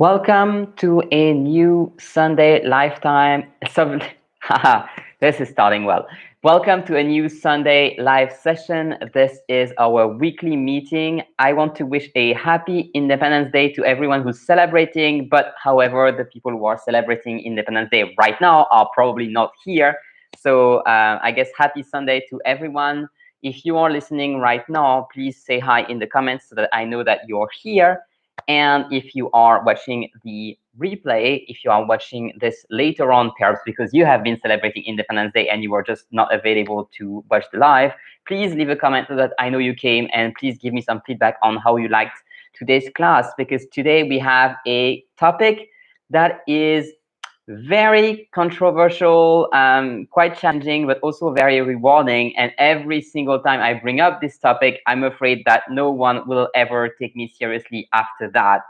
Welcome to a new Sunday lifetime. Haha, this is starting well. Welcome to a new Sunday live session. This is our weekly meeting. I want to wish a happy Independence Day to everyone who's celebrating, but however, the people who are celebrating Independence Day right now are probably not here. So I guess happy Sunday to everyone. If you are listening right now, please say hi in the comments so that I know that you're here. And if you are watching the replay, if you are watching this later on, perhaps because you have been celebrating Independence Day and you were just not available to watch the live, please leave a comment so that I know you came, and please give me some feedback on how you liked today's class, because today we have a topic that is very controversial, quite challenging, but also very rewarding. And every single time I bring up this topic, I'm afraid that no one will ever take me seriously after that.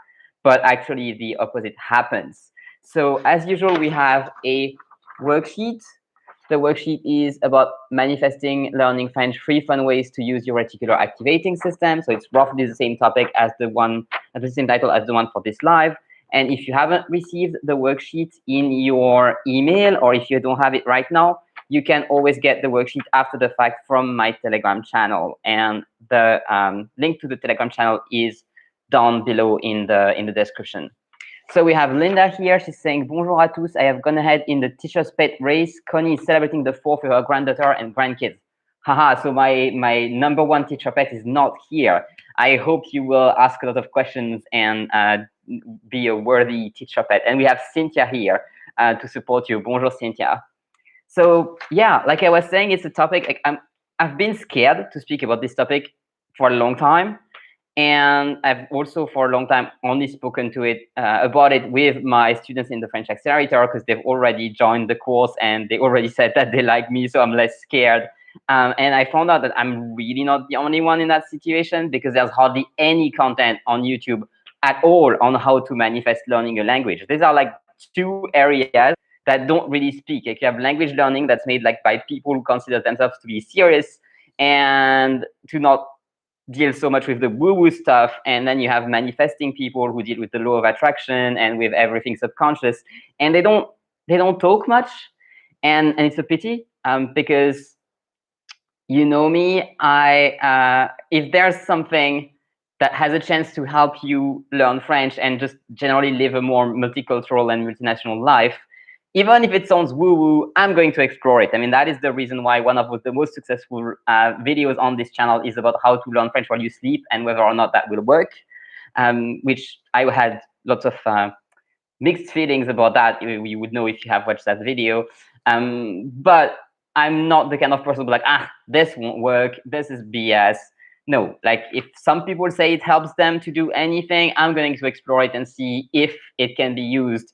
But actually, the opposite happens. So as usual, we have a worksheet. The worksheet is about manifesting learning French, 3 fun ways to use your reticular activating system. So it's roughly the same topic as the same title as the one for this live. And if you haven't received the worksheet in your email, or if you don't have it right now, you can always get the worksheet after the fact from my Telegram channel. And the link to the Telegram channel is down below in the description. So we have Linda here. She's saying, Bonjour à tous. I have gone ahead in the teacher's pet race. Connie is celebrating the 4th with her granddaughter and grandkids. Haha, so my number one teacher pet is not here. I hope you will ask a lot of questions and be a worthy teacher pet. And we have Cynthia here to support you. Bonjour, Cynthia. So yeah, like I was saying, it's a topic, I've been scared to speak about this topic for a long time. And I've also for a long time only spoken about it with my students in the French Accelerator, because they've already joined the course and they already said that they like me, so I'm less scared. And I found out that I'm really not the only one in that situation, because there's hardly any content on YouTube at all on how to manifest learning a language. These are like 2 areas that don't really speak. Like, you have language learning that's made like by people who consider themselves to be serious and to not deal so much with the woo-woo stuff, and then you have manifesting people who deal with the law of attraction and with everything subconscious, and they don't talk much, and it's a pity, because you know me, if there's something that has a chance to help you learn French and just generally live a more multicultural and multinational life, even if it sounds woo-woo, I'm going to explore it. I mean, that is the reason why one of the most successful videos on this channel is about how to learn French while you sleep and whether or not that will work, which I had lots of mixed feelings about that. You would know if you have watched that video. But I'm not the kind of person who's like, this won't work, this is BS. No, like, if some people say it helps them to do anything, I'm going to explore it and see if it can be used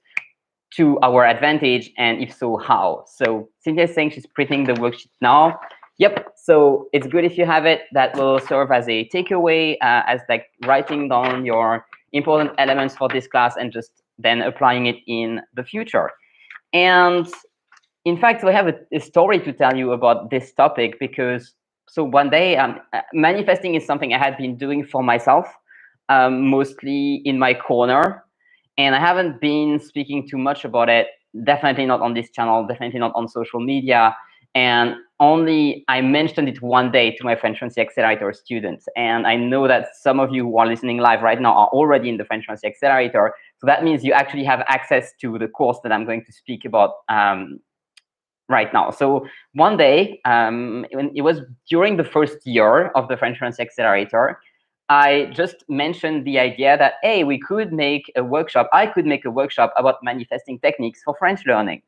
to our advantage, and if so, how. So Cynthia is saying she's printing the worksheet now. Yep, so it's good if you have it. That will serve as a takeaway, as like writing down your important elements for this class and just then applying it in the future. And in fact, we have a story to tell you about this topic, because so one day, manifesting is something I had been doing for myself, mostly in my corner. And I haven't been speaking too much about it, definitely not on this channel, definitely not on social media. And only I mentioned it one day to my French Fluency Accelerator students. And I know that some of you who are listening live right now are already in the French Fluency Accelerator. So that means you actually have access to the course that I'm going to speak about right now. So one day, when it was during the first year of the French Fluency Accelerator, I just mentioned the idea that, hey, we could make a workshop. I could make a workshop about manifesting techniques for French learning.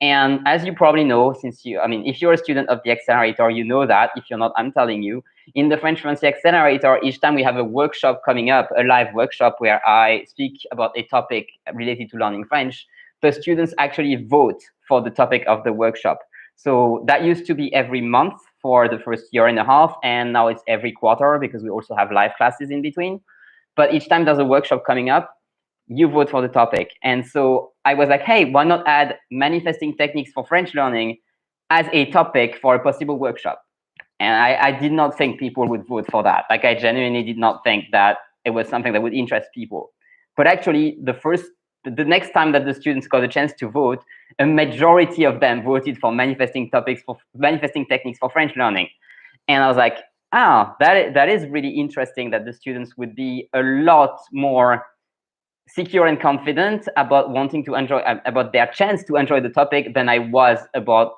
And as you probably know, if you're a student of the Accelerator, you know that. If you're not, I'm telling you. In the French Fluency Accelerator, each time we have a workshop coming up, a live workshop where I speak about a topic related to learning French, the students actually vote for the topic of the workshop. So that used to be every month for the first year and a half, and now it's every quarter, because we also have live classes in between. But each time there's a workshop coming up, you vote for the topic. And so I was like, hey, why not add manifesting techniques for French learning as a topic for a possible workshop? And I did not think people would vote for that. Like, I genuinely did not think that it was something that would interest people. But actually, the next time that the students got a chance to vote, a majority of them voted for manifesting techniques for French learning. And I was like, that is really interesting that the students would be a lot more secure and confident about wanting to enjoy, about their chance to enjoy the topic than I was about,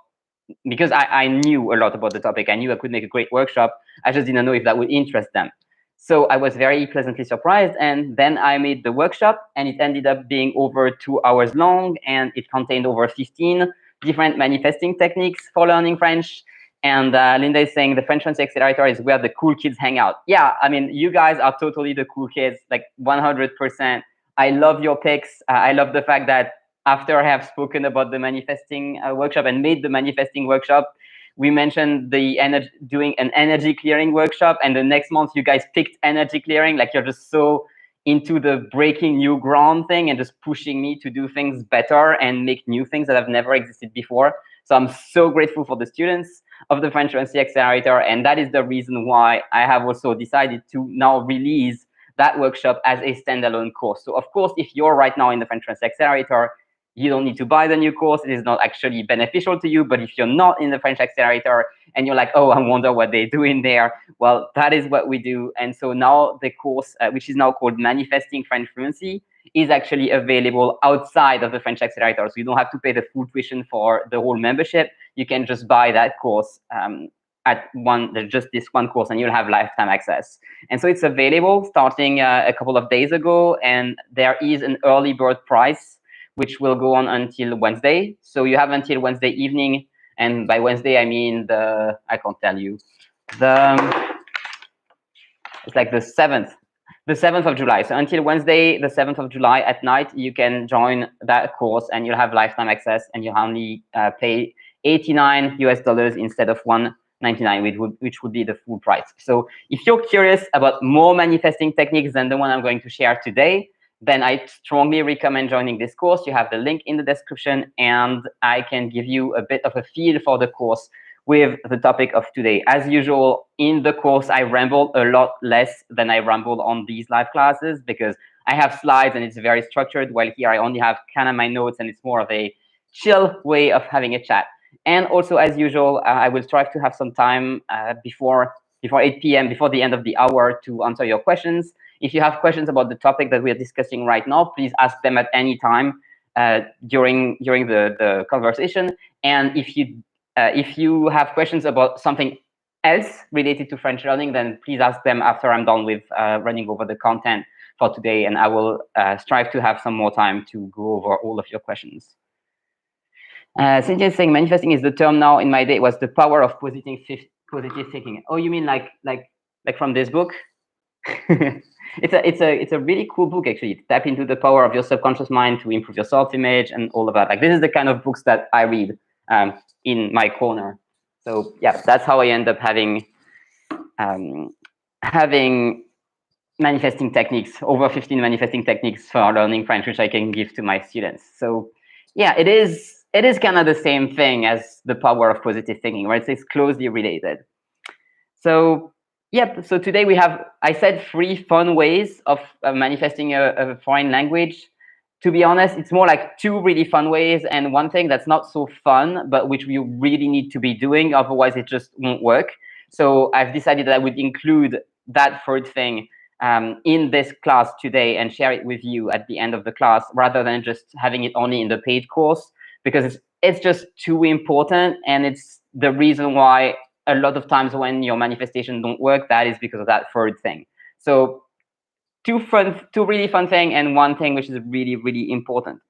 because I knew a lot about the topic. I knew I could make a great workshop. I just didn't know if that would interest them. So I was very pleasantly surprised. And then I made the workshop, and it ended up being over 2 hours long, and it contained over 15 different manifesting techniques for learning French. And Linda is saying the French Fluency Accelerator is where the cool kids hang out. Yeah, I mean, you guys are totally the cool kids, like 100%. I love your picks. I love the fact that after I have spoken about the manifesting workshop and made the manifesting workshop, we mentioned doing an energy clearing workshop, and the next month you guys picked energy clearing. Like, you're just so into the breaking new ground thing and just pushing me to do things better and make new things that have never existed before. So I'm so grateful for the students of the French Fluency Accelerator, and that is the reason why I have also decided to now release that workshop as a standalone course. So of course, if you're right now in the French Fluency Accelerator, you don't need to buy the new course. It is not actually beneficial to you. But if you're not in the French Accelerator and you're like, oh, I wonder what they do in there, well, that is what we do. And so now the course, which is now called Manifesting French Fluency, is actually available outside of the French Accelerator. So you don't have to pay the full tuition for the whole membership. You can just buy that course at just this one course, and you'll have lifetime access. And so it's available starting a couple of days ago, and there is an early bird price which will go on until Wednesday. So you have until Wednesday evening, and by Wednesday I mean I can't tell you, it's like the 7th of July. So until Wednesday, the 7th of July at night, you can join that course, and you'll have lifetime access, and you only pay $89 instead of $199, which would be the full price. So if you're curious about more manifesting techniques than the one I'm going to share today, then I strongly recommend joining this course. You have the link in the description, and I can give you a bit of a feel for the course with the topic of today. As usual, in the course, I ramble a lot less than I ramble on these live classes, because I have slides and it's very structured, while here I only have kind of my notes, and it's more of a chill way of having a chat. And also, as usual, I will strive to have some time before 8 p.m., before the end of the hour, to answer your questions. If you have questions about the topic that we are discussing right now, please ask them at any time during the conversation. And if you have questions about something else related to French learning, then please ask them after I'm done with running over the content for today, and I will strive to have some more time to go over all of your questions. Cynthia is saying manifesting is the term now in my day. Was the power of positive thinking. Oh, you mean like from this book? It's a really cool book, actually. Tap into the power of your subconscious mind to improve your self-image and all of that. Like, this is the kind of books that I read in my corner. So yeah, that's how I end up having manifesting techniques, over 15 manifesting techniques for learning French, which I can give to my students. So yeah, it is kind of the same thing as the power of positive thinking, right? It's closely related. So yep, so today we have, I said, 3 fun ways of manifesting a foreign language. To be honest, it's more like 2 really fun ways, and one thing that's not so fun, but which you really need to be doing, otherwise it just won't work. So I've decided that I would include that 3rd thing in this class today and share it with you at the end of the class, rather than just having it only in the paid course, because it's just too important, and it's the reason why a lot of times when your manifestation don't work, that is because of that 3rd thing. So 2 really fun thing, and 1 thing which is really, really important.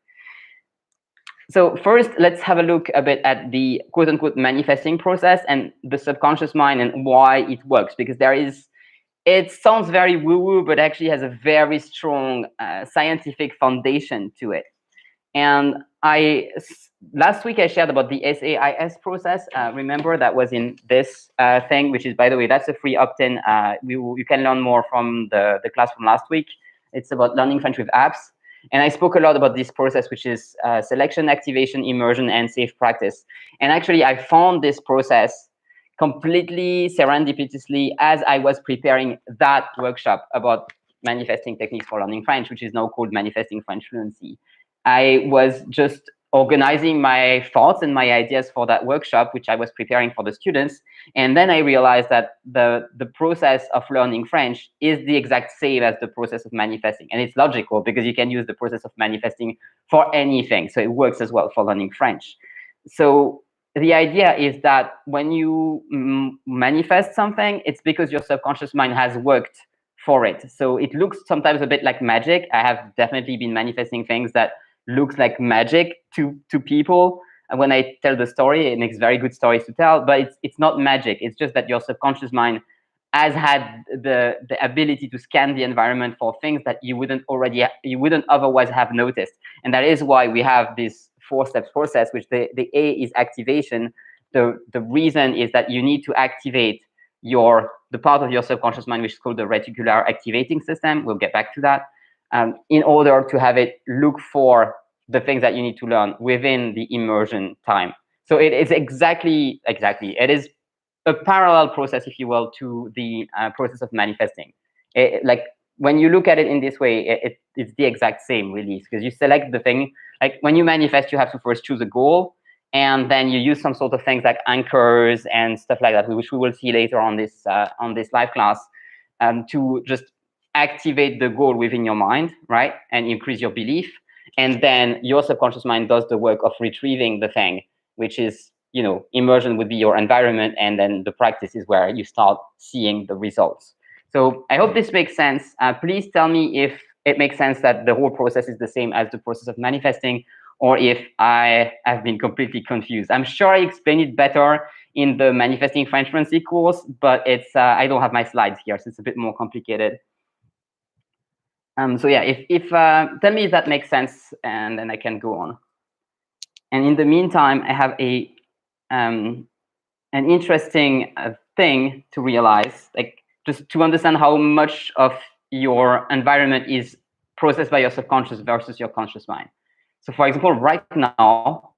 So first, let's have a look a bit at the quote-unquote manifesting process and the subconscious mind and why it works, because it sounds very woo-woo, but actually has a very strong scientific foundation to it. And last week I shared about the SAIS process. Remember, that was in this thing, which is, by the way, that's a free opt-in. You can learn more from the class from last week. It's about learning French with apps. And I spoke a lot about this process, which is selection, activation, immersion, and safe practice. And actually, I found this process completely serendipitously as I was preparing that workshop about manifesting techniques for learning French, which is now called Manifesting French Fluency. I was just organizing my thoughts and my ideas for that workshop, which I was preparing for the students. And then I realized that the process of learning French is the exact same as the process of manifesting. And it's logical because you can use the process of manifesting for anything. So it works as well for learning French. So the idea is that when you manifest something, it's because your subconscious mind has worked for it. So it looks sometimes a bit like magic. I have definitely been manifesting things that looks like magic to people. And when I tell the story, it makes very good stories to tell, but it's not magic. It's just that your subconscious mind has had the ability to scan the environment for things that you wouldn't otherwise have noticed. And that is why we have this 4-step process, which the A is activation. The reason is that you need to activate the part of your subconscious mind which is called the Reticular Activating System. We'll get back to that. In order to have it look for the things that you need to learn within the immersion time. So it is exactly, it is a parallel process, if you will, to the process of manifesting. Like when you look at it in this way, it's the exact same, really, because you select the thing. Like when you manifest, you have to first choose a goal, and then you use some sort of things like anchors and stuff like that, which we will see later on this live class, to just activate the goal within your mind, right, and increase your belief. And then your subconscious mind does the work of retrieving the thing, which is, immersion would be your environment, and then the practice is where you start seeing the results. So I hope this makes sense. Please tell me if it makes sense that the whole process is the same as the process of manifesting, or if I have been completely confused. I'm sure I explained it better in the Manifesting French Fluency course, but it's I don't have my slides here, so it's a bit more complicated. So yeah, if tell me if that makes sense, and then I can go on. And in the meantime, I have an interesting thing to realize, like just to understand how much of your environment is processed by your subconscious versus your conscious mind. So for example, right now,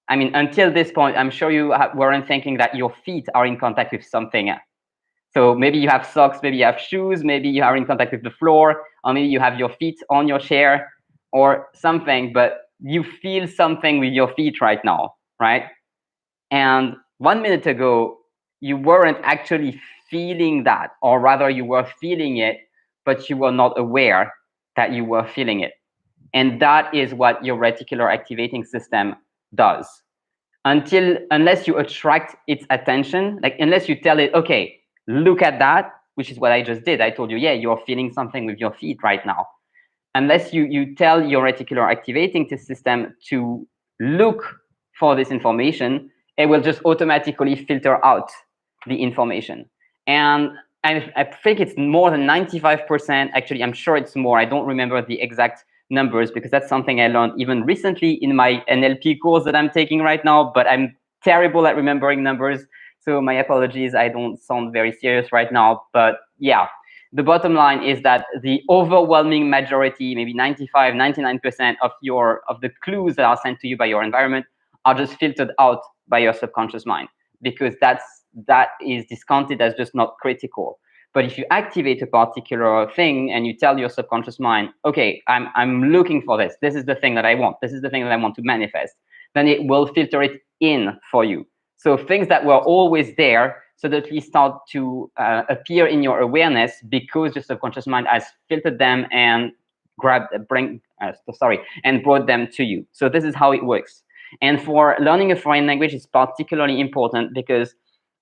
I mean, until this point, I'm sure you weren't thinking that your feet are in contact with something. So maybe you have socks, maybe you have shoes, maybe you are in contact with the floor, or maybe you have your feet on your chair or something, but you feel something with your feet right now, right? And 1 minute ago, you weren't actually feeling that, or rather you were feeling it, but you were not aware that you were feeling it. And that is what your reticular activating system does. Unless you attract its attention, like unless you tell it, okay, look at that, which is what I just did. I told you, yeah, you're feeling something with your feet right now. Unless you tell your reticular activating system to look for this information, it will just automatically filter out the information. And I think it's more than 95%. Actually, I'm sure it's more. I don't remember the exact numbers because that's something I learned even recently in my NLP course that I'm taking right now, but I'm terrible at remembering numbers. So my apologies, I don't sound very serious right now, but yeah, the bottom line is that the overwhelming majority, maybe 95, 99% of the clues that are sent to you by your environment are just filtered out by your subconscious mind, because that is discounted as just not critical. But if you activate a particular thing and you tell your subconscious mind, okay, I'm looking for this. This is the thing that I want. This is the thing that I want to manifest. Then it will filter it in for you. So things that were always there suddenly start to appear in your awareness because your subconscious mind has filtered them and brought them to you. So this is how it works. And for learning a foreign language, it's particularly important because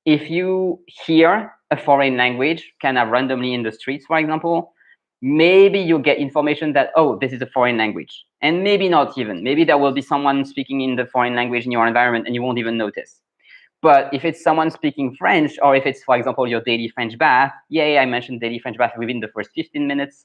if you hear a foreign language kind of randomly in the streets, for example, maybe you get information that, oh, this is a foreign language. And maybe not even. Maybe there will be someone speaking in the foreign language in your environment and you won't even notice. But if it's someone speaking French, or if it's, for example, your daily French bath, I mentioned daily French bath within the first 15 minutes.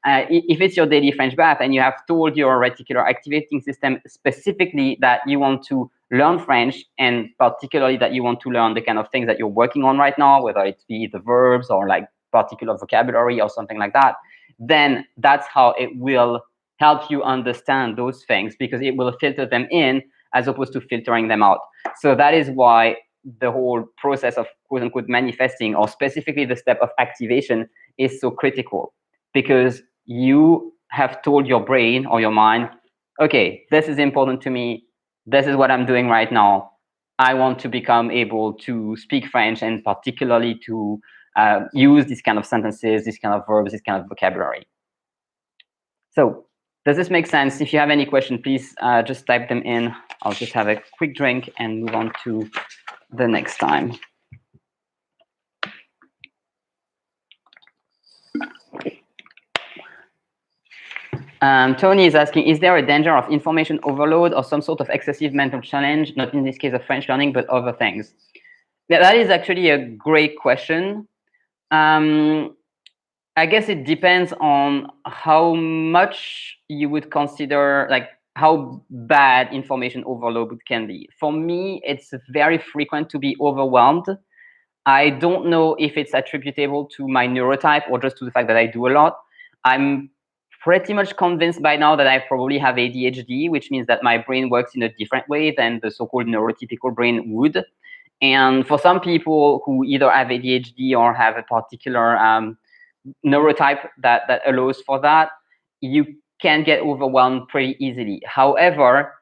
If it's your daily French bath and you have told your reticular activating system specifically that you want to learn French, and particularly that you want to learn the kind of things that you're working on right now, whether it be the verbs or like particular vocabulary or something like that, then that's how it will help you understand those things, because it will filter them in as opposed to filtering them out. So that is why the whole process of quote unquote manifesting, or specifically the step of activation, is so critical. because you have told your brain or your mind, okay, this is important to me. This is what I'm doing right now. I want to become able to speak French, and particularly to use these kind of sentences, these kind of verbs, this kind of vocabulary. So does this make sense? If you have any question, please just type them in. I'll just have a quick drink and move on to the next time. Tony is asking, is there a danger of information overload or some sort of excessive mental challenge, not in this case of French learning, but other things? Yeah, that is actually a great question. I guess it depends on how much you would consider, like how bad information overload can be. For me, it's very frequent to be overwhelmed. I don't know if it's attributable to my neurotype or just to the fact that I do a lot. I'm pretty much convinced by now that I probably have ADHD, which means that my brain works in a different way than the so-called neurotypical brain would. And for some people who either have ADHD or have a particular neurotype that allows for that, you can get overwhelmed pretty easily. However,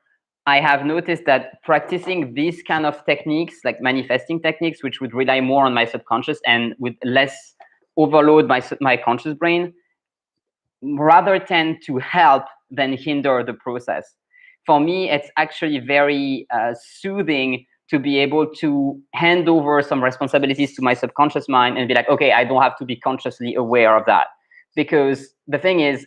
I have noticed that practicing these kind of techniques, like manifesting techniques, which would rely more on my subconscious and would less overload my conscious brain, rather tend to help than hinder the process. For me, it's actually very soothing to be able to hand over some responsibilities to my subconscious mind and be like, okay, I don't have to be consciously aware of that. Because the thing is,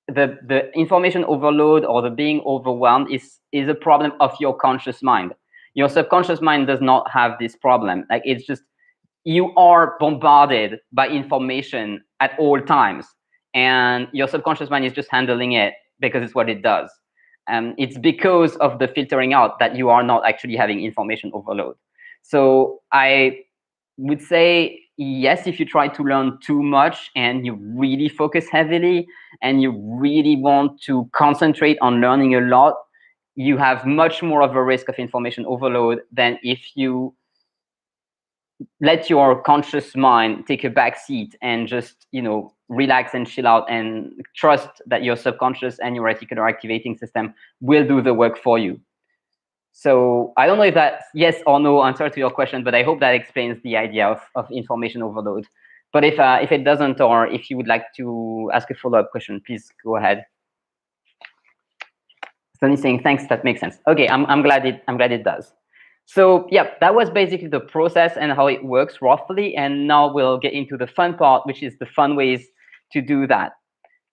the information overload or the being overwhelmed is a problem of your conscious mind. Your subconscious mind does not have this problem. Like, it's just, you are bombarded by information at all times, and your subconscious mind is just handling it because it's what it does. It's because of the filtering out that you are not actually having information overload. So I would say, yes, if you try to learn too much and you really focus heavily and you really want to concentrate on learning a lot, you have much more of a risk of information overload than if you let your conscious mind take a back seat and just, relax and chill out and trust that your subconscious and your reticular activating system will do the work for you. So I don't know if that's yes or no answer to your question, but I hope that explains the idea of information overload. But if it doesn't, or if you would like to ask a follow-up question, please go ahead. Sonny's saying thanks, that makes sense. Okay, I'm glad it does. So yeah, that was basically the process and how it works roughly. And now we'll get into the fun part, which is the fun ways to do that.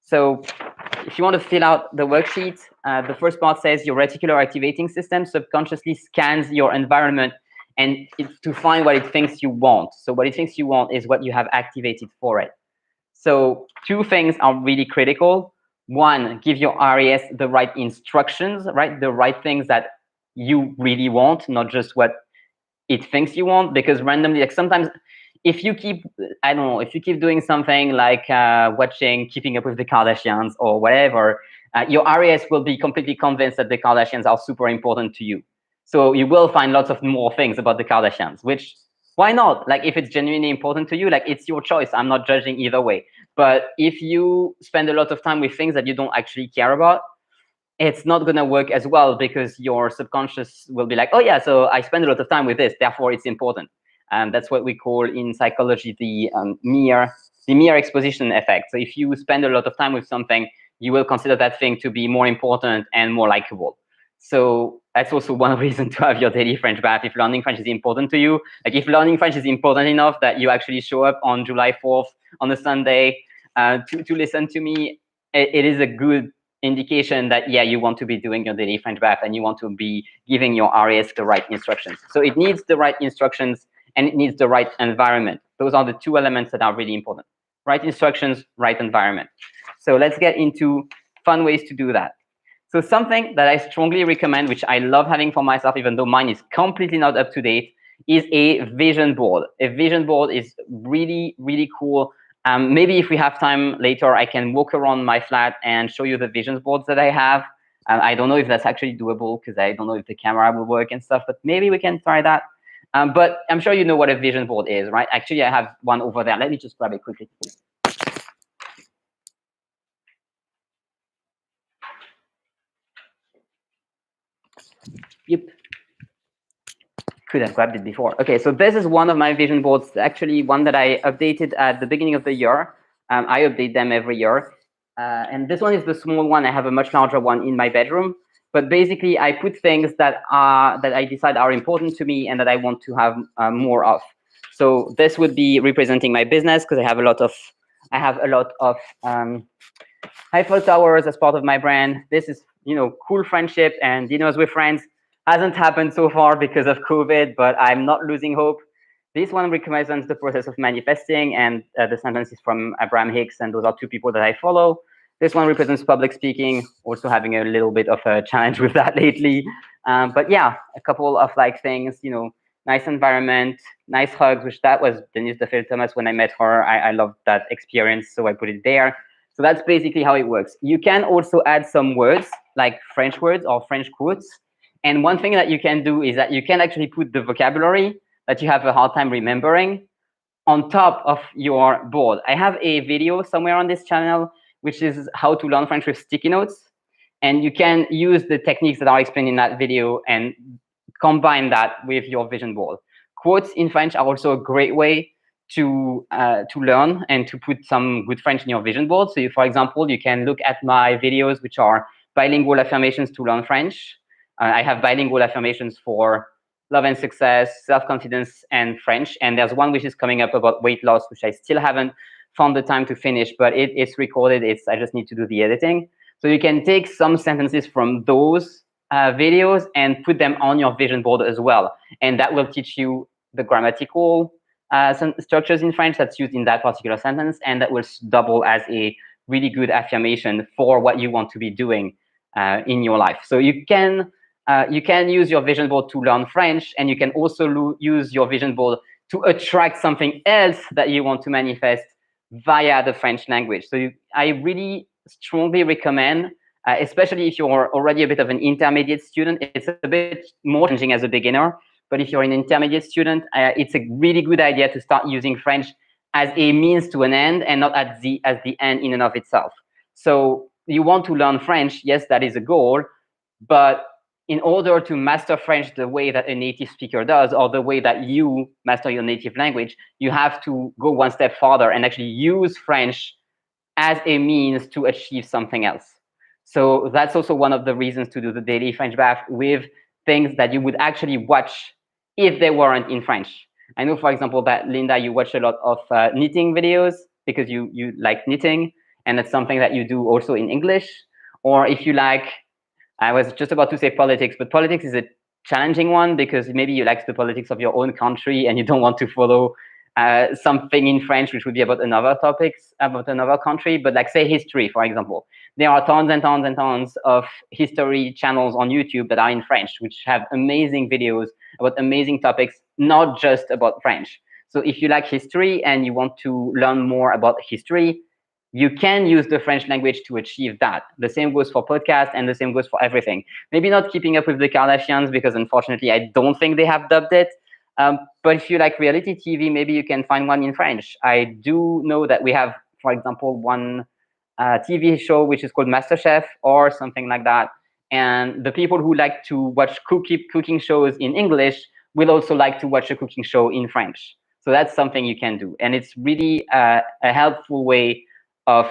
So if you want to fill out the worksheet, the first part says your reticular activating system subconsciously scans your environment and to find what it thinks you want. So what it thinks you want is what you have activated for it. So two things are really critical. One, give your RAS the right instructions, right? The right things that you really want, not just what it thinks you want. Because randomly, like sometimes if you keep, I don't know, if you keep doing something like watching Keeping Up with the Kardashians or whatever, your RAS will be completely convinced that the Kardashians are super important to you. So you will find lots of more things about the Kardashians, which, why not? Like, if it's genuinely important to you, like, it's your choice. I'm not judging either way. But if you spend a lot of time with things that you don't actually care about, it's not going to work as well, because your subconscious will be like, oh yeah, so I spend a lot of time with this, therefore it's important. That's what we call in psychology the mere exposition effect. So if you spend a lot of time with something, you will consider that thing to be more important and more likable. So that's also one reason to have your daily French bath. If learning French is important to you, like if learning French is important enough that you actually show up on July 4th on a Sunday to listen to me, it is a good indication that, yeah, you want to be doing your daily French bath and you want to be giving your RAS the right instructions. So it needs the right instructions and it needs the right environment. Those are the two elements that are really important. Right instructions, right environment. So let's get into fun ways to do that. So something that I strongly recommend, which I love having for myself, even though mine is completely not up to date, is a vision board. A vision board is really, really cool. Maybe if we have time later, I can walk around my flat and show you the vision boards that I have. I don't know if that's actually doable because I don't know if the camera will work and stuff, but maybe we can try that. But I'm sure you know what a vision board is, right? Actually, I have one over there. Let me just grab it quickly. Yep. Could have grabbed it before. Okay, so this is one of my vision boards, actually one that I updated at the beginning of the year. I update them every year. And this one is the small one. I have a much larger one in my bedroom. But basically, I put things that I decide are important to me and that I want to have more of. So this would be representing my business because I have a lot of Eiffel Towers as part of my brand. This is, cool friendship and dinners with friends. Hasn't happened so far because of COVID, but I'm not losing hope. This one represents the process of manifesting, and the sentence is from Abraham Hicks, and those are two people that I follow. This one represents public speaking, also having a little bit of a challenge with that lately. But yeah, a couple of things, nice environment, nice hugs, which that was Denise DeFil Thomas when I met her. I loved that experience, so I put it there. So that's basically how it works. You can also add some words, like French words or French quotes. And one thing that you can do is that you can actually put the vocabulary that you have a hard time remembering on top of your board. I have a video somewhere on this channel, which is how to learn French with sticky notes. And you can use the techniques that are explained in that video and combine that with your vision board. Quotes in French are also a great way to learn and to put some good French in your vision board. So, for example, you can look at my videos, which are bilingual affirmations to learn French. I have bilingual affirmations for love and success, self-confidence, and French. And there's one which is coming up about weight loss, which I still haven't found the time to finish, but it's recorded. I just need to do the editing. So you can take some sentences from those videos and put them on your vision board as well. And that will teach you the grammatical structures in French that's used in that particular sentence, and that will double as a really good affirmation for what you want to be doing in your life. So you can use your vision board to learn French, and you can also use your vision board to attract something else that you want to manifest via the French language. So I really strongly recommend, especially if you're already a bit of an intermediate student, it's a bit more challenging as a beginner. But if you're an intermediate student, it's a really good idea to start using French as a means to an end and not as the end in and of itself. So you want to learn French, yes, that is a goal, but in order to master French the way that a native speaker does, or the way that you master your native language, you have to go one step farther and actually use French as a means to achieve something else. So that's also one of the reasons to do the daily French bath with things that you would actually watch if they weren't in French. I know, for example, that Linda, you watch a lot of knitting videos because you like knitting, and that's something that you do also in English. Or if you like, I was just about to say politics, but politics is a challenging one because maybe you like the politics of your own country and you don't want to follow something in French, which would be about another topics, about another country, but like say history, for example. There are tons and tons and tons of history channels on YouTube that are in French, which have amazing videos about amazing topics, not just about French. So if you like history and you want to learn more about history, you can use the French language to achieve that. The same goes for podcasts and the same goes for everything. Maybe not keeping up with the Kardashians because unfortunately I don't think they have dubbed it. But if you like reality TV, maybe you can find one in French. I do know that we have, for example, one TV show which is called MasterChef or something like that. And the people who like to watch cooking shows in English will also like to watch a cooking show in French. So that's something you can do. And it's really a helpful way of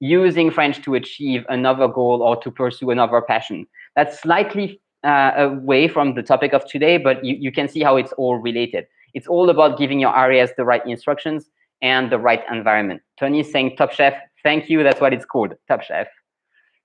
using French to achieve another goal or to pursue another passion. That's slightly away from the topic of today, but you can see how it's all related. It's all about giving your areas the right instructions and the right environment. Tony is saying Top Chef. Thank you. That's what it's called, Top Chef.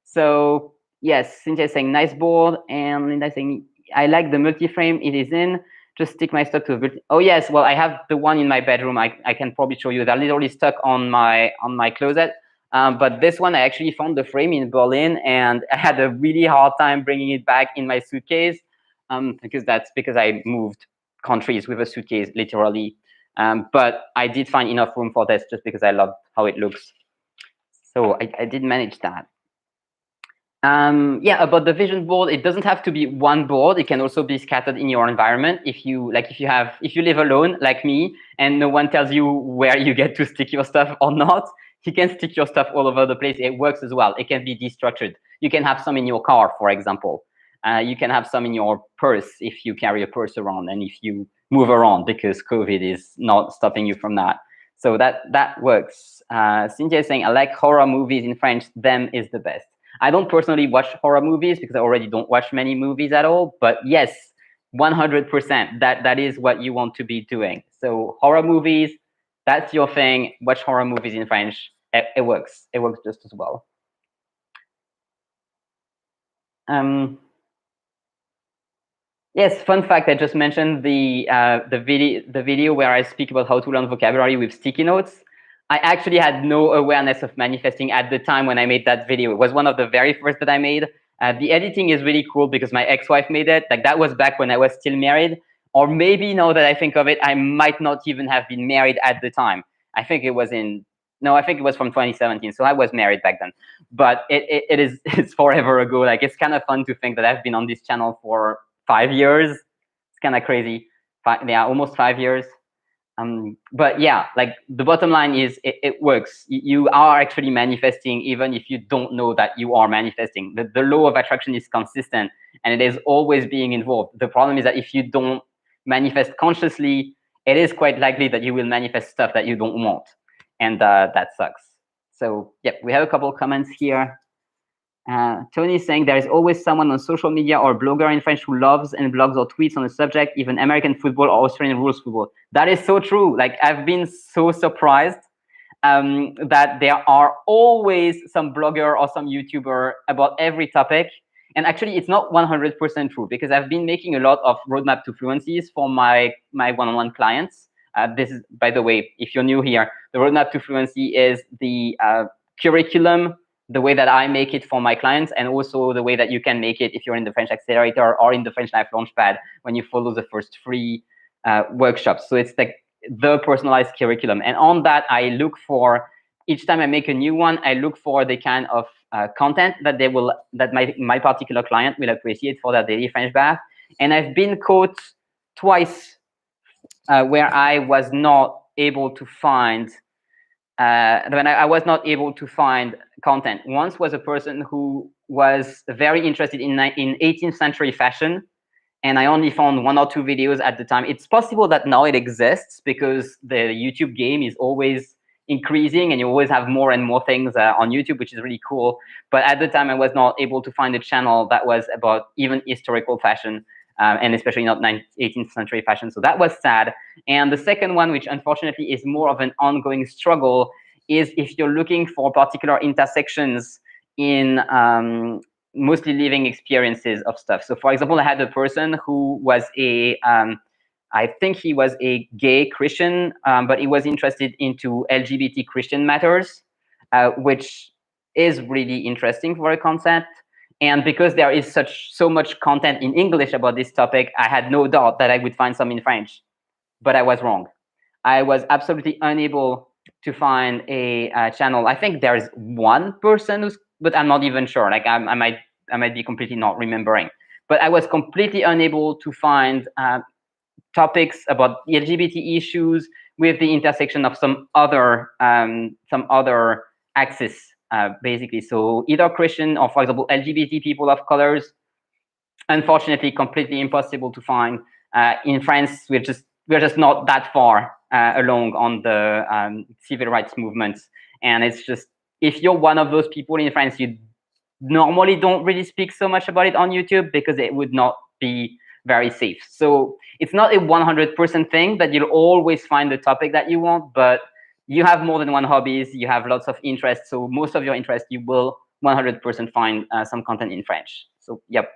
So yes, Cynthia is saying nice board, and Linda is saying I like the multi-frame it is in. Just stick my stuff to a oh yes, well I have the one in my bedroom. I can probably show you. They're literally stuck on my closet. But this one I actually found the frame in Berlin, and I had a really hard time bringing it back in my suitcase because I moved countries with a suitcase literally. But I did find enough room for this just because I love how it looks. So I did manage that. Yeah, about the vision board, it doesn't have to be one board. It can also be scattered in your environment. If you live alone like me and no one tells you where you get to stick your stuff or not, you can stick your stuff all over the place. It works as well. It can be destructured. You can have some in your car, for example. You can have some in your purse if you carry a purse around and if you move around, because COVID is not stopping you from that. So that works. Cynthia is saying, I like horror movies in French. Them is the best. I don't personally watch horror movies because I already don't watch many movies at all. But yes, 100%. That is what you want to be doing. So horror movies, that's your thing. Watch horror movies in French. It works. It works just as well. Yes, fun fact. I just mentioned the video where I speak about how to learn vocabulary with sticky notes. I actually had no awareness of manifesting at the time when I made that video. It was one of the very first that I made. The editing is really cool because my ex-wife made it. Like, that was back when I was still married. Or maybe, now that I think of it, I might not even have been married at the time. I think it was I think it was from 2017. So I was married back then. But it's forever ago. Like, it's kind of fun to think that I've been on this channel for 5 years. It's kind of crazy. Yeah, almost 5 years. But yeah, like, the bottom line is it works. You are actually manifesting even if you don't know that you are manifesting. The law of attraction is consistent and it is always being involved. The problem is that if you don't manifest consciously, it is quite likely that you will manifest stuff that you don't want. And that sucks. So yeah, we have a couple of comments here. Tony is saying there is always someone on social media or blogger in French who loves and blogs or tweets on the subject, even American football or Australian rules football. That is so true. Like, I've been so surprised that there are always some blogger or some YouTuber about every topic. And actually, it's not 100% true, because I've been making a lot of roadmap to fluencies for my one-on-one clients. This is, by the way, if you're new here, the roadmap to fluency is the curriculum, the way that I make it for my clients, and also the way that you can make it if you're in the French Accelerator or in the French Life Launchpad when you follow the first 3 workshops. So it's like the personalized curriculum. And on that, I look for, each time I make a new one, I look for the kind of content that my particular client will appreciate for their daily French bath. And I've been caught twice where I was not able to find when I was not able to find content. Once was a person who was very interested in 18th century fashion, and I only found 1 or 2 videos at the time. It's possible that now it exists because the YouTube game is always increasing and you always have more and more things on YouTube, which is really cool. But at the time, I was not able to find a channel that was about even historical fashion, and especially not 18th century fashion. So that was sad. And the second one, which unfortunately is more of an ongoing struggle, is if you're looking for particular intersections in mostly living experiences of stuff. So for example, I had a person who was I think he was a gay Christian, but he was interested into LGBT Christian matters, which is really interesting for a concept. And because there is so much content in English about this topic, I had no doubt that I would find some in French, but I was wrong. I was absolutely unable to find a channel. I think there's one person but I'm not even sure. Like, I might be completely not remembering. But I was completely unable to find topics about LGBT issues with the intersection of some other axis, basically. So either Christian or, for example, LGBT people of colors. Unfortunately, completely impossible to find. In France, we're just not that far along on the civil rights movements, and it's just, if you're one of those people in France, you normally don't really speak so much about it on YouTube because it would not be very safe. So it's not a 100% thing that you'll always find the topic that you want, but you have more than one hobbies, you have lots of interests. So most of your interests, you will 100% find some content in French. So yep,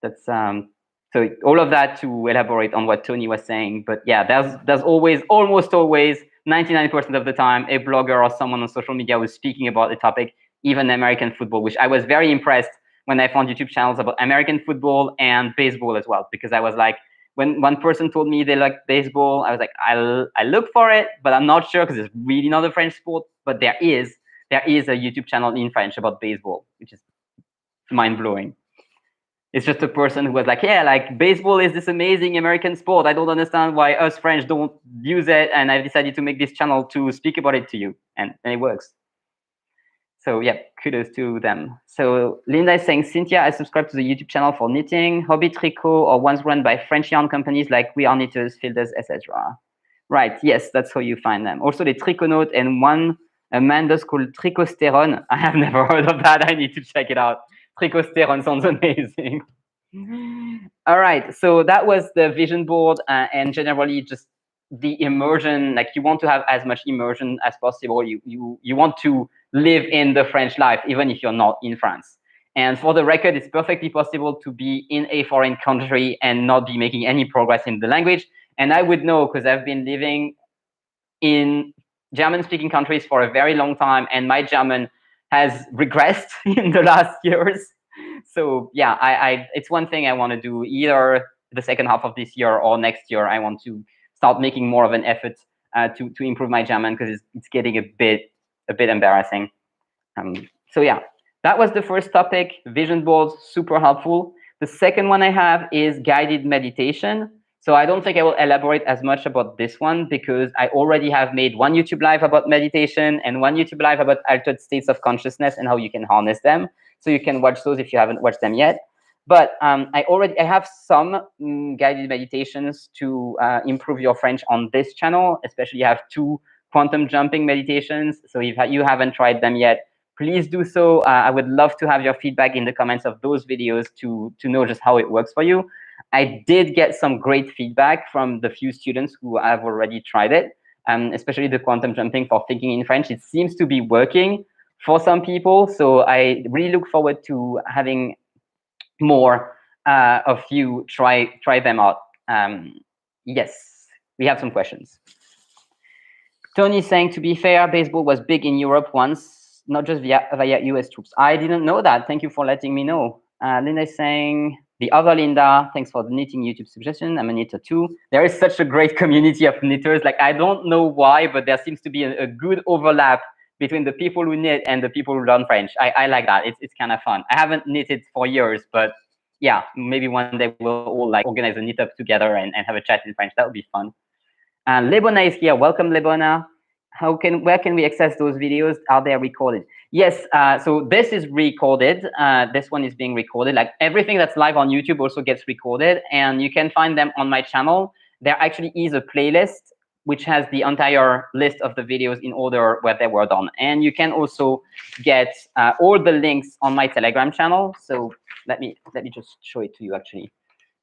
that's so all of that to elaborate on what Tony was saying. But yeah, there's always, almost always, 99% of the time, a blogger or someone on social media who's speaking about a topic, even American football, which I was very impressed when I found YouTube channels about American football and baseball as well, because I was like, when one person told me they like baseball, I was like, I look for it, but I'm not sure because it's really not a French sport. But there is a YouTube channel in French about baseball, which is mind-blowing. It's just a person who was like, yeah, like, baseball is this amazing American sport. I don't understand why us French don't use it. And I decided to make this channel to speak about it to you. And it works. So yeah, kudos to them. So Linda is saying, Cynthia, I subscribe to the YouTube channel for knitting, hobby tricot, or ones run by French yarn companies like We Are Knitters, Fielders, etc. Right, yes, that's how you find them. Also, the Triconaut and one Amanda's called Tricosterone. I have never heard of that. I need to check it out. Tricosterone sounds amazing. All right, so that was the vision board and generally just the immersion. Like you want to have as much immersion as possible. You want to live in the French life, even if you're not in France. And for the record, it's perfectly possible to be in a foreign country and not be making any progress in the language. And I would know because I've been living in German-speaking countries for a very long time, and my German has regressed in the last years. So yeah, it's one thing I want to do either the second half of this year or next year. I want to start making more of an effort to improve my German because it's getting a bit embarrassing. So yeah, that was the first topic. Vision boards, super helpful. The second one I have is guided meditation. So I don't think I will elaborate as much about this one because I already have made one YouTube live about meditation and one YouTube live about altered states of consciousness and how you can harness them. So you can watch those if you haven't watched them yet. But I have some guided meditations to improve your French on this channel. Especially, you have 2 quantum jumping meditations. So if you haven't tried them yet, please do so. I would love to have your feedback in the comments of those videos to know just how it works for you. I did get some great feedback from the few students who have already tried it, especially the quantum jumping for thinking in French. It seems to be working for some people. So I really look forward to having more of you try them out. Yes, we have some questions. Tony saying, to be fair, baseball was big in Europe once, not just via US troops. I didn't know that. Thank you for letting me know. Linda is saying, the other Linda, thanks for the knitting YouTube suggestion. I'm a knitter too. There is such a great community of knitters. Like, I don't know why, but there seems to be a good overlap between the people who knit and the people who learn French. I like that. It's kind of fun. I haven't knitted for years, but yeah, maybe one day we'll all like organize a knit up together and have a chat in French. That would be fun. Lebona is here. Welcome, Lebona. Where can we access those videos? Are they recorded? Yes. So this is recorded. This one is being recorded. Like everything that's live on YouTube also gets recorded, and you can find them on my channel. There actually is a playlist which has the entire list of the videos in order where they were done, and you can also get all the links on my Telegram channel. So let me just show it to you actually.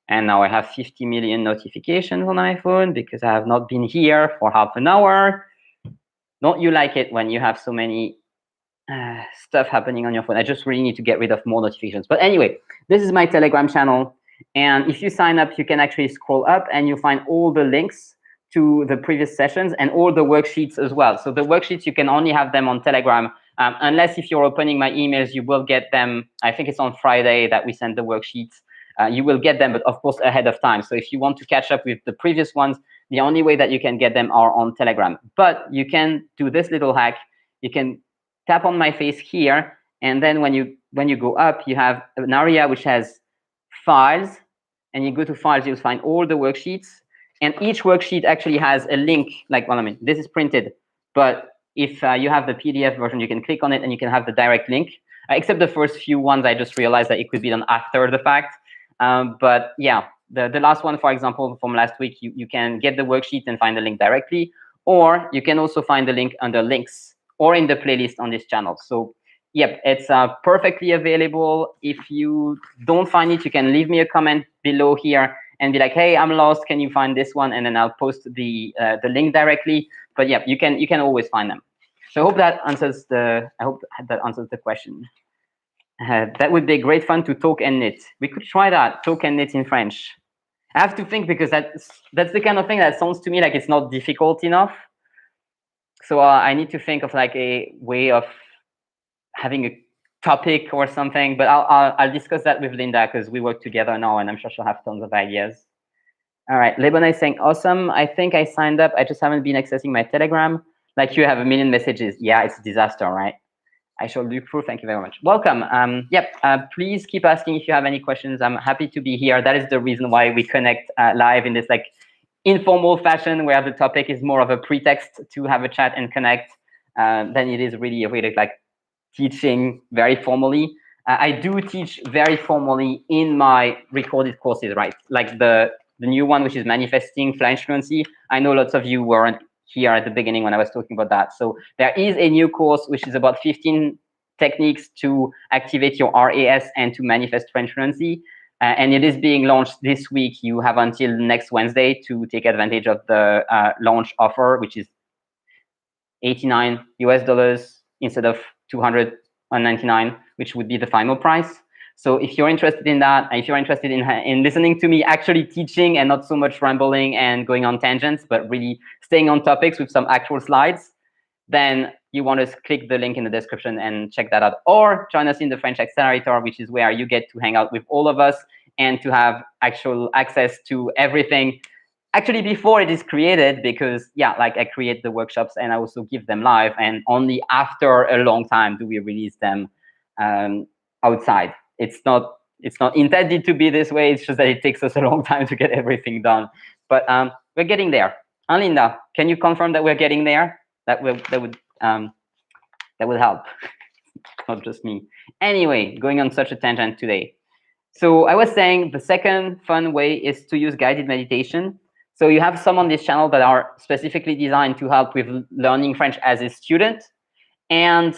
And now I have 50 million notifications on iPhone because I have not been here for half an hour. Don't you like it when you have so many stuff happening on your phone? I just really need to get rid of more notifications. But anyway, this is my Telegram channel. And if you sign up, you can actually scroll up and you find all the links to the previous sessions and all the worksheets as well. So the worksheets, you can only have them on Telegram. Unless if you're opening my emails, you will get them. I think it's on Friday that we send the worksheets. You will get them, but of course ahead of time. So if you want to catch up with the previous ones, the only way that you can get them are on Telegram. But you can do this little hack. You can tap on my face here, and then when you go up, you have an area which has files, and you go to files, you'll find all the worksheets, and each worksheet actually has a link. Like, well, I mean, this is printed, but if you have the PDF version, you can click on it and you can have the direct link. Except the first few ones, I just realized that it could be done after the fact. But yeah, the last one, for example, from last week, you can get the worksheet and find the link directly, or you can also find the link under links or in the playlist on this channel. So yep, it's perfectly available. If you don't find it, you can leave me a comment below here and be like, hey, I'm lost, can you find this one? And then I'll post the link directly. But yeah, you can always find them. So I hope that answers the question. That would be great fun to talk and knit. We could try that, talk and knit in French. I have to think because that's the kind of thing that sounds to me like it's not difficult enough. So I need to think of like a way of having a topic or something. But I'll discuss that with Linda because we work together now, and I'm sure she'll have tons of ideas. All right, Lebona is saying, awesome. I think I signed up. I just haven't been accessing my Telegram. Like you have a million messages. Yeah, it's a disaster, right? I shall do proof. Thank you very much. Welcome. Please keep asking if you have any questions. I'm happy to be here. That is the reason why we connect live in this like informal fashion where the topic is more of a pretext to have a chat and connect than it is really a way to like teaching very formally. I do teach very formally in my recorded courses, right? Like the new one, which is Manifesting French Fluency. I know lots of you weren't here at the beginning when I was talking about that. So there is a new course, which is about 15 techniques to activate your RAS and to manifest French fluency. And it is being launched this week. You have until next Wednesday to take advantage of the launch offer, which is $89 US instead of $299, which would be the final price. So if you're interested in that, if you're interested in listening to me actually teaching and not so much rambling and going on tangents, but really staying on topics with some actual slides, then you want to click the link in the description and check that out. Or join us in the French Accelerator, which is where you get to hang out with all of us and to have actual access to everything actually before it is created, because yeah, like I create the workshops and I also give them live, and only after a long time do we release them outside. It's not intended to be this way. It's just that it takes us a long time to get everything done. But we're getting there. Linda, can you confirm that we're getting there? That would help. Not just me. Anyway, going on such a tangent today. So I was saying the second fun way is to use guided meditation. So you have some on this channel that are specifically designed to help with learning French as a student. And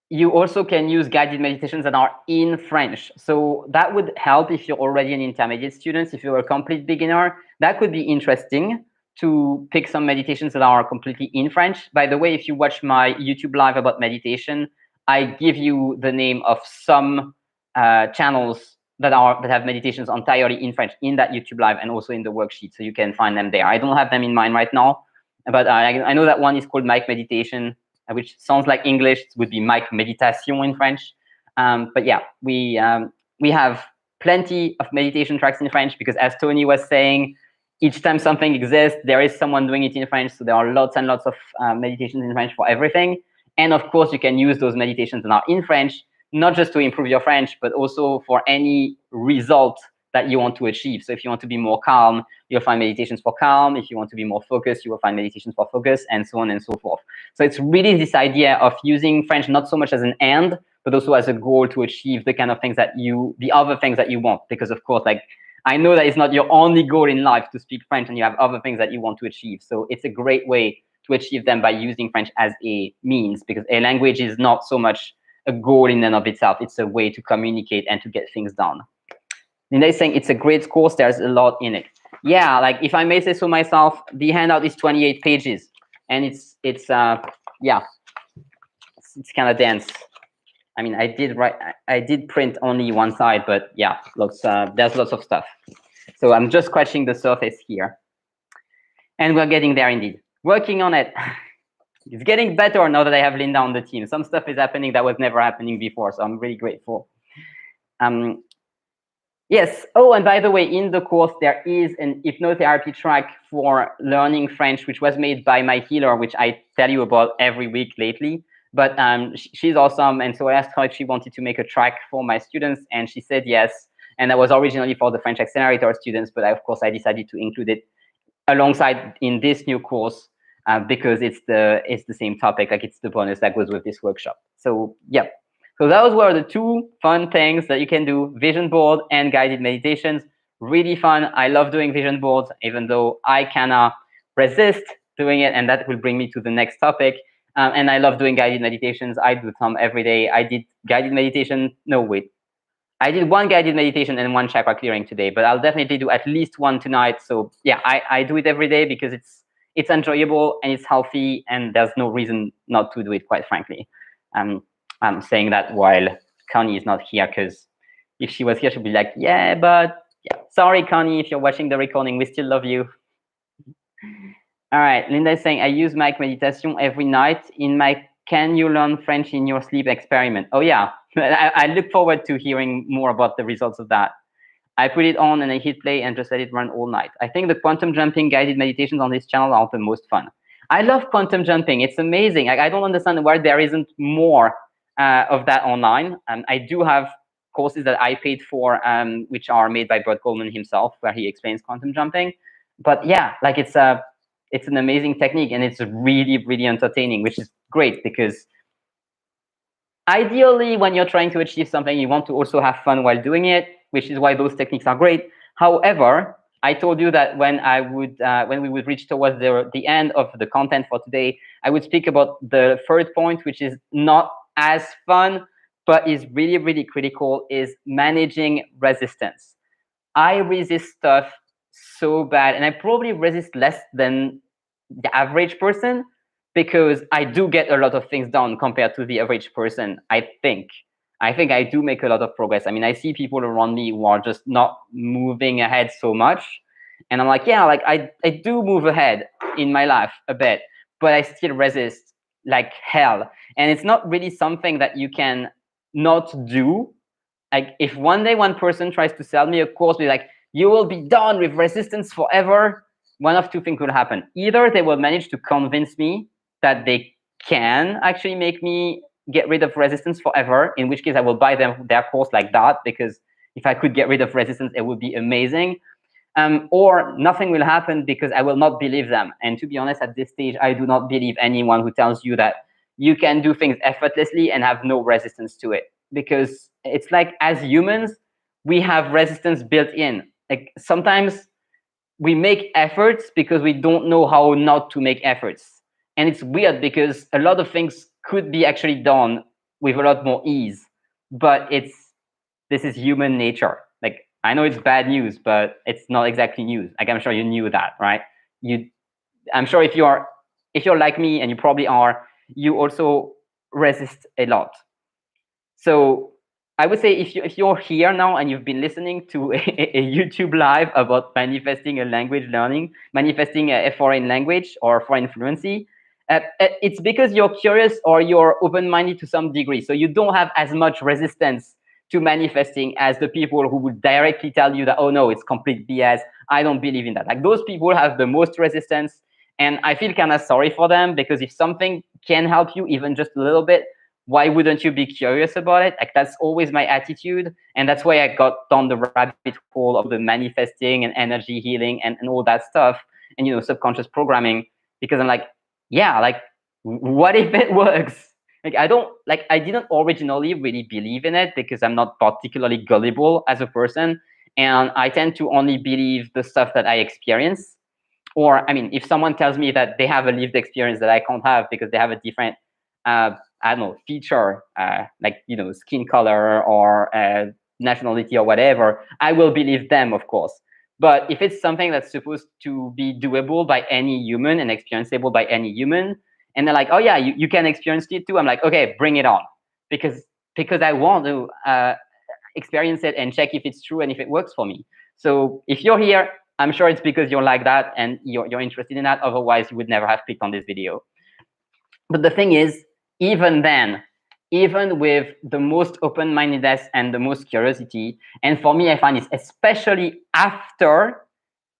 you also can use guided meditations that are in French. So that would help if you're already an intermediate student. If you're a complete beginner, that could be interesting to pick some meditations that are completely in French. By the way, if you watch my YouTube live about meditation, I give you the name of some channels that have meditations entirely in French in that YouTube live and also in the worksheet, so you can find them there. I don't have them in mind right now, but I know that one is called Mike Meditation, which sounds like English. It would be Mike Méditation in French. But yeah, we have plenty of meditation tracks in French because, as Tony was saying, each time something exists, there is someone doing it in French. So there are lots and lots of meditations in French for everything. And of course, you can use those meditations that are in French, not just to improve your French, but also for any result that you want to achieve. So if you want to be more calm, you'll find meditations for calm. If you want to be more focused, you will find meditations for focus, and so on and so forth. So it's really this idea of using French not so much as an end, but also as a goal to achieve the kind of things that the other things that you want. Because of course, like, I know that it's not your only goal in life to speak French, and you have other things that you want to achieve. So it's a great way to achieve them by using French as a means, because a language is not so much a goal in and of itself. It's a way to communicate and to get things done. Linda is saying it's a great course. There's a lot in it. Yeah, like if I may say so myself, the handout is 28 pages, and it's yeah, it's kind of dense. I mean, I did print only one side, but yeah, there's lots of stuff. So I'm just scratching the surface here, and we're getting there indeed. Working on it. It's getting better now that I have Linda on the team. Some stuff is happening that was never happening before, so I'm really grateful. Yes. Oh, and by the way, in the course, there is an hypnotherapy track for learning French, which was made by my healer, which I tell you about every week lately. But she's awesome. And so I asked her if she wanted to make a track for my students, and she said yes. And that was originally for the French Accelerator students, but of course, I decided to include it alongside in this new course because it's the same topic, like it's the bonus that goes with this workshop. So yeah. So those were the two fun things that you can do: vision board and guided meditations. Really fun. I love doing vision boards, even though I cannot resist doing it, and that will bring me to the next topic. And I love doing guided meditations. I do them every day. I did guided meditation. No, wait. I did one guided meditation and one chakra clearing today, but I'll definitely do at least one tonight. So yeah, I do it every day because it's enjoyable and it's healthy, and there's no reason not to do it, quite frankly. I'm saying that while Connie is not here, because if she was here, she'd be like, yeah, but yeah, sorry, Connie, if you're watching the recording, we still love you. All right, Linda is saying, I use Mike Meditation every night in my Can You Learn French in Your Sleep experiment. Oh yeah, I look forward to hearing more about the results of that. I put it on and I hit play and just let it run all night. I think the quantum jumping guided meditations on this channel are the most fun. I love quantum jumping. It's amazing. I don't understand why there isn't more of that online. I do have courses that I paid for, which are made by Brett Goldman himself, where he explains quantum jumping. But yeah, like it's an amazing technique, and it's really, really entertaining, which is great because Ideally, when you're trying to achieve something, you want to also have fun while doing it, which is why those techniques are great. However, I told you that when we would reach towards the end of the content for today, I would speak about the third point, which is not as fun, but is really, really critical, is managing resistance. I resist stuff so bad, and I probably resist less than the average person because I do get a lot of things done compared to the average person. I think I do make a lot of progress. I mean, I see people around me who are just not moving ahead so much, and I'm like, yeah, like I do move ahead in my life a bit, but I still resist like hell. And it's not really something that you can not do. Like if one day one person tries to sell me a course, be like, you will be done with resistance forever, one of two things will happen. Either they will manage to convince me that they can actually make me get rid of resistance forever, in which case I will buy them their course like that, because if I could get rid of resistance, it would be amazing. Or nothing will happen because I will not believe them. And to be honest, at this stage, I do not believe anyone who tells you that you can do things effortlessly and have no resistance to it. Because it's like, as humans, we have resistance built in. Like sometimes we make efforts because we don't know how not to make efforts. And it's weird because a lot of things could be actually done with a lot more ease. But this is human nature. Like I know it's bad news, but it's not exactly news. Like I'm sure you knew that, right? I'm sure if you're like me, and you probably are, you also resist a lot. So I would say if you're here now and you've been listening to a YouTube live about manifesting a language learning, manifesting a foreign language or foreign fluency, it's because you're curious or you're open-minded to some degree. So you don't have as much resistance to manifesting as the people who would directly tell you that, oh no, it's complete BS. I don't believe in that. Like those people have the most resistance. And I feel kind of sorry for them, because if something can help you even just a little bit, why wouldn't you be curious about it? Like that's always my attitude. And that's why I got down the rabbit hole of the manifesting and energy healing and all that stuff, and subconscious programming, because I'm like, yeah, like what if it works? Like I didn't originally really believe in it because I'm not particularly gullible as a person, and I tend to only believe the stuff that I experience. Or I mean, if someone tells me that they have a lived experience that I can't have because they have a different I don't know, feature, like skin color or nationality or whatever, I will believe them, of course. But if it's something that's supposed to be doable by any human and experienceable by any human, and they're like, oh yeah, you can experience it too, I'm like, okay, bring it on, because I want to experience it and check if it's true and if it works for me. So if you're here, I'm sure it's because you're like that and you're interested in that. Otherwise, you would never have clicked on this video. But the thing is, even then, even with the most open-mindedness and the most curiosity, and for me, I find it's especially after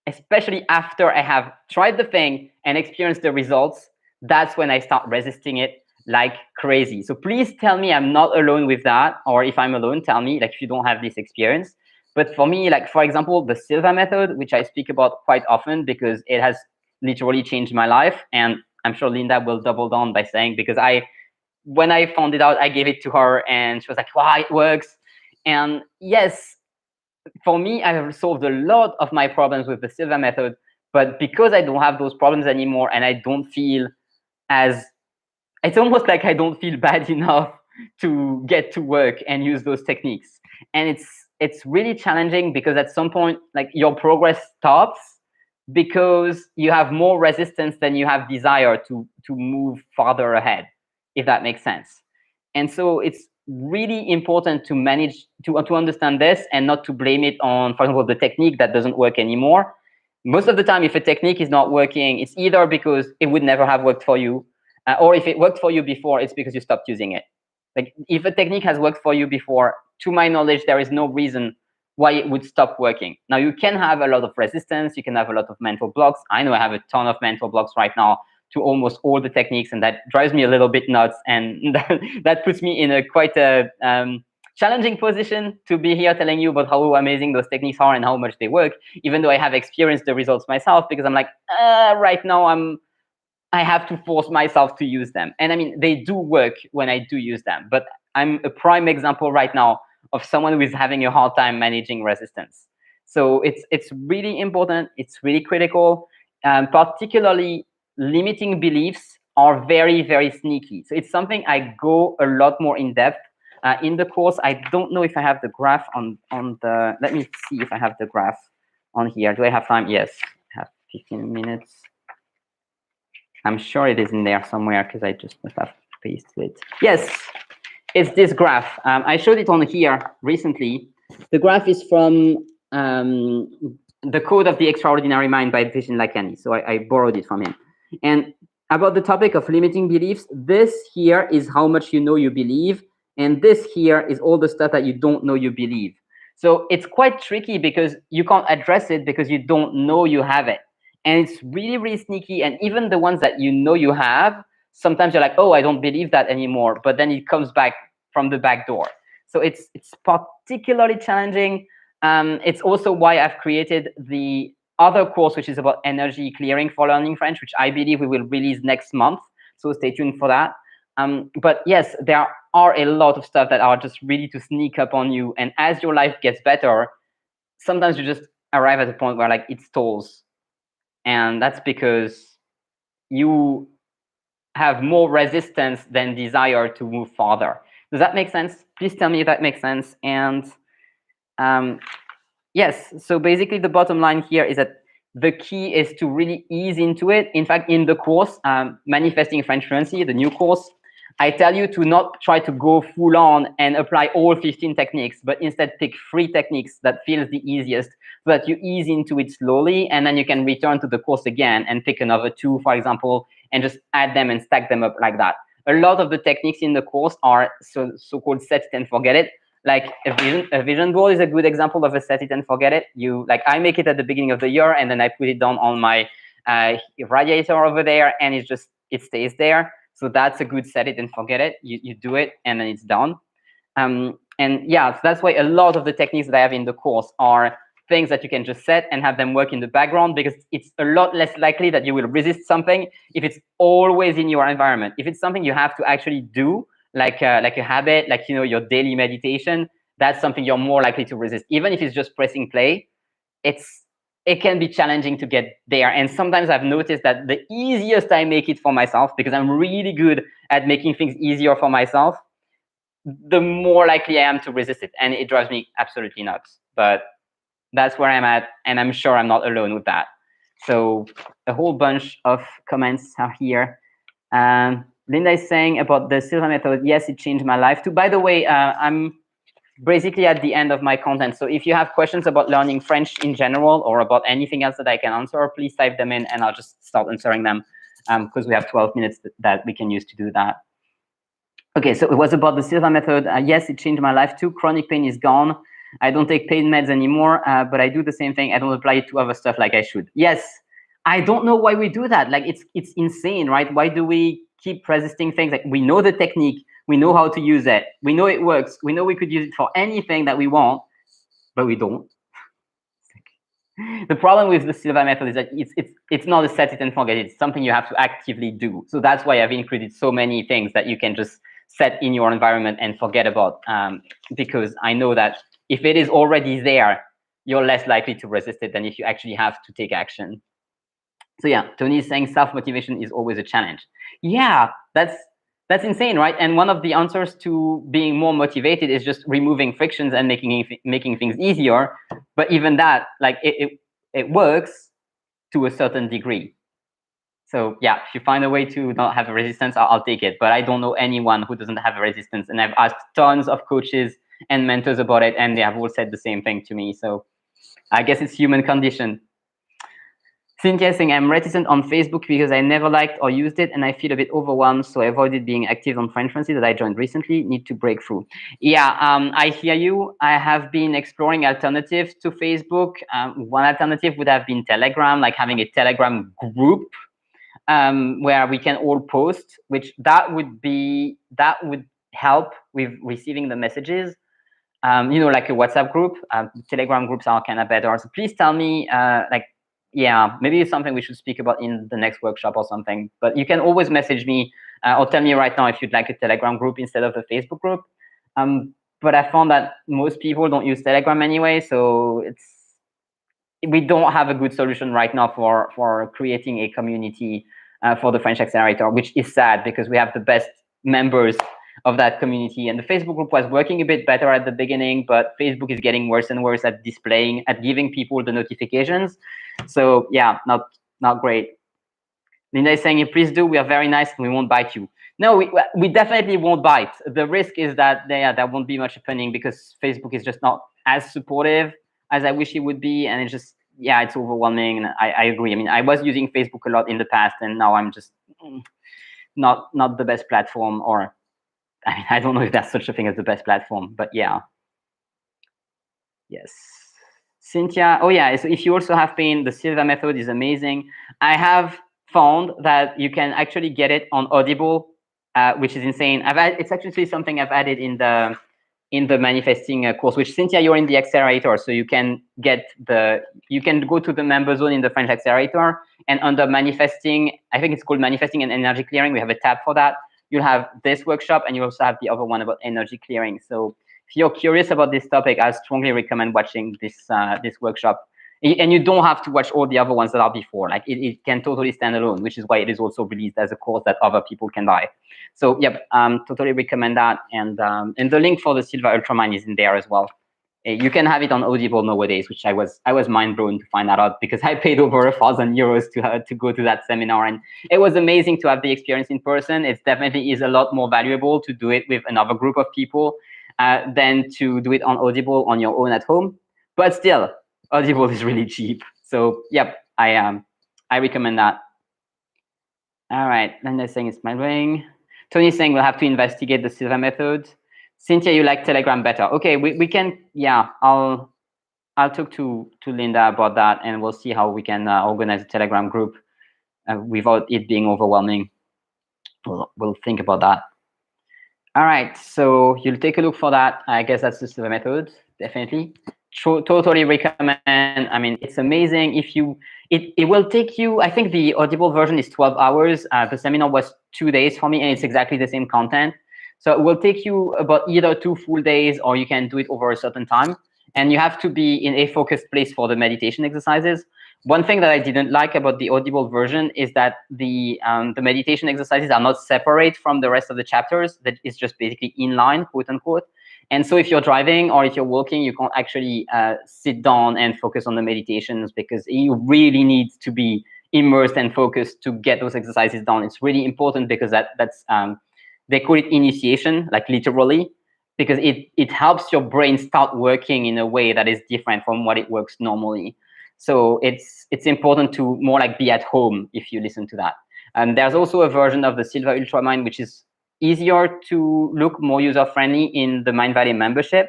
I have tried the thing and experienced the results, that's when I start resisting it like crazy. So please tell me I'm not alone with that, or if I'm alone, tell me, like, if you don't have this experience. But for me, like, for example, the Silva method, which I speak about quite often because it has literally changed my life, and I'm sure Linda will double down by saying, because when I found it out, I gave it to her and she was like, wow, it works. And yes, for me, I have solved a lot of my problems with the Silva method, but because I don't have those problems anymore and I don't feel as, it's almost like I don't feel bad enough to get to work and use those techniques. And it's really challenging because at some point, like, your progress stops because you have more resistance than you have desire to move farther ahead, if that makes sense. And so it's really important to manage to understand this and not to blame it on, for example, the technique that doesn't work anymore. Most of the time, if a technique is not working, it's either because it would never have worked for you, or if it worked for you before, it's because you stopped using it. Like, if a technique has worked for you before, to my knowledge, there is no reason why it would stop working. Now, you can have a lot of resistance, you can have a lot of mental blocks. I know I have a ton of mental blocks right now to almost all the techniques, and that drives me a little bit nuts, and that puts me in a quite a challenging position to be here telling you about how amazing those techniques are and how much they work, even though I have experienced the results myself, because I'm like, right now I have to force myself to use them. And I mean, they do work when I do use them, but I'm a prime example right now of someone who is having a hard time managing resistance. So it's really important. It's really critical. Particularly limiting beliefs are very, very sneaky. So it's something I go a lot more in depth in the course. I don't know if I have the graph on the. Let me see if I have the graph on here. Do I have time? Yes, I have 15 minutes. I'm sure it is in there somewhere because I just must have pasted it. Yes, it's this graph. I showed it on here recently. The graph is from The Code of the Extraordinary Mind by Vishen Lakhiani. So I borrowed it from him. And about the topic of limiting beliefs, this here is how much you know you believe. And this here is all the stuff that you don't know you believe. So it's quite tricky because you can't address it because you don't know you have it. And it's really, really sneaky. And even the ones that you know you have, sometimes you're like, oh, I don't believe that anymore. But then it comes back from the back door. So it's particularly challenging. It's also why I've created the other course, which is about energy clearing for learning French, which I believe we will release next month. So stay tuned for that. But yes, there are a lot of stuff that are just really to sneak up on you. And as your life gets better, sometimes you just arrive at a point where like it stalls. And that's because you have more resistance than desire to move farther. Does that make sense? Please tell me if that makes sense. And yes, so basically the bottom line here is that the key is to really ease into it. In fact, in the course, Manifesting French Fluency, the new course, I tell you to not try to go full on and apply all 15 techniques, but instead pick 3 techniques that feels the easiest so that you ease into it slowly, and then you can return to the course again and pick another 2, for example, and just add them and stack them up like that. A lot of the techniques in the course are so-called set it and forget it. Like a vision board is a good example of a set it and forget it. I make it at the beginning of the year, and then I put it down on my radiator over there, and it stays there. So that's a good set it and forget it. You do it, and then it's done. And yeah, so that's why a lot of the techniques that I have in the course are things that you can just set and have them work in the background, because it's a lot less likely that you will resist something if it's always in your environment. If it's something you have to actually do, like a habit, like your daily meditation, that's something you're more likely to resist. Even if it's just pressing play, it can be challenging to get there. And sometimes I've noticed that the easiest I make it for myself, because I'm really good at making things easier for myself, the more likely I am to resist it. And it drives me absolutely nuts. But that's where I'm at, and I'm sure I'm not alone with that. So a whole bunch of comments are here. Linda is saying about the Silva method, yes, it changed my life too. By the way, I'm basically at the end of my content. So if you have questions about learning French in general or about anything else that I can answer, please type them in and I'll just start answering them, because we have 12 minutes that we can use to do that. Okay, so it was about the Silva method. Yes, it changed my life too. Chronic pain is gone. I don't take pain meds anymore, but I do the same thing. I don't apply it to other stuff like I should. Yes, I don't know why we do that. Like it's insane, right? Why do we keep resisting things? Like we know the technique, we know how to use it, we know it works, we know we could use it for anything that we want, but we don't. The problem with the Silva method is that it's not a set it and forget it. It's something you have to actively do. So that's why I've included so many things that you can just set in your environment and forget about, because I know that if it is already there, you're less likely to resist it than if you actually have to take action. So yeah, Tony is saying self-motivation is always a challenge. Yeah, that's insane, right? And one of the answers to being more motivated is just removing frictions and making things easier. But even that, like it works to a certain degree. So yeah, if you find a way to not have a resistance, I'll take it. But I don't know anyone who doesn't have a resistance. And I've asked tons of coaches and mentors about it, and they have all said the same thing to me. So I guess it's human condition. Cynthia saying, I'm reticent on Facebook because I never liked or used it, and I feel a bit overwhelmed, so I avoided being active on French Fluency that I joined recently. Need to break through. Yeah, I hear you. I have been exploring alternatives to Facebook. One alternative would have been Telegram, like having a Telegram group where we can all post, which that would help with receiving the messages. Like a WhatsApp group. Telegram groups are kind of better. So please tell me, yeah, maybe it's something we should speak about in the next workshop or something. But you can always message me or tell me right now if you'd like a Telegram group instead of a Facebook group. But I found that most people don't use Telegram anyway, so we don't have a good solution right now for creating a community for the French Accelerator, which is sad because we have the best members of that community. And the Facebook group was working a bit better at the beginning, but Facebook is getting worse and worse at giving people the notifications. So yeah, not great. Linda is saying, please do, we are very nice and we won't bite you. No, we definitely won't bite. The risk is that there won't be much happening because Facebook is just not as supportive as I wish it would be. And it's just, yeah, it's overwhelming. And I agree. I mean, I was using Facebook a lot in the past and now I'm just not the best platform, or I mean, I don't know if that's such a thing as the best platform, but yeah. Yes. Cynthia, oh yeah, so if you also have pain, the Silva method is amazing. I have found that you can actually get it on Audible, which is insane. It's actually something I've added in the manifesting course, which Cynthia, you're in the accelerator, so you can go to the member zone in the French Accelerator, and under manifesting, I think it's called manifesting and energy clearing. We have a tab for that. You'll have this workshop, and you also have the other one about energy clearing. So if you're curious about this topic, I strongly recommend watching this workshop. And you don't have to watch all the other ones that are before. Like it can totally stand alone, which is why it is also released as a course that other people can buy. So yep, totally recommend that. And the link for the Silva Ultramind is in there as well. You can have it on Audible nowadays, which I was mind blown to find that out because I paid over €1,000 to go to that seminar, and it was amazing to have the experience in person. It definitely is a lot more valuable to do it with another group of people than to do it on Audible on your own at home. But still, Audible is really cheap. So yep, I recommend that. All right, Linda saying it's my ring. Tony's saying we'll have to investigate the Silva method. Cynthia, you like Telegram better. Okay, we can, yeah, I'll talk to Linda about that and we'll see how we can organize a Telegram group without it being overwhelming. We'll think about that. All right, so you'll take a look for that. I guess that's the Silva method, definitely. Totally recommend. I mean, it's amazing. It will take you, I think the Audible version is 12 hours. The seminar was 2 days for me, and it's exactly the same content. So it will take you about either 2 full days, or you can do it over a certain time. And you have to be in a focused place for the meditation exercises. One thing that I didn't like about the Audible version is that the meditation exercises are not separate from the rest of the chapters. That is just basically in line, quote unquote. And so if you're driving or if you're walking, you can't actually sit down and focus on the meditations because you really need to be immersed and focused to get those exercises done. It's really important because that's they call it initiation, like literally, because it helps your brain start working in a way that is different from what it works normally. So it's important to more like be at home if you listen to that. There's also a version of the Silva Ultramind, which is easier to look, more user-friendly in the Mindvalley membership,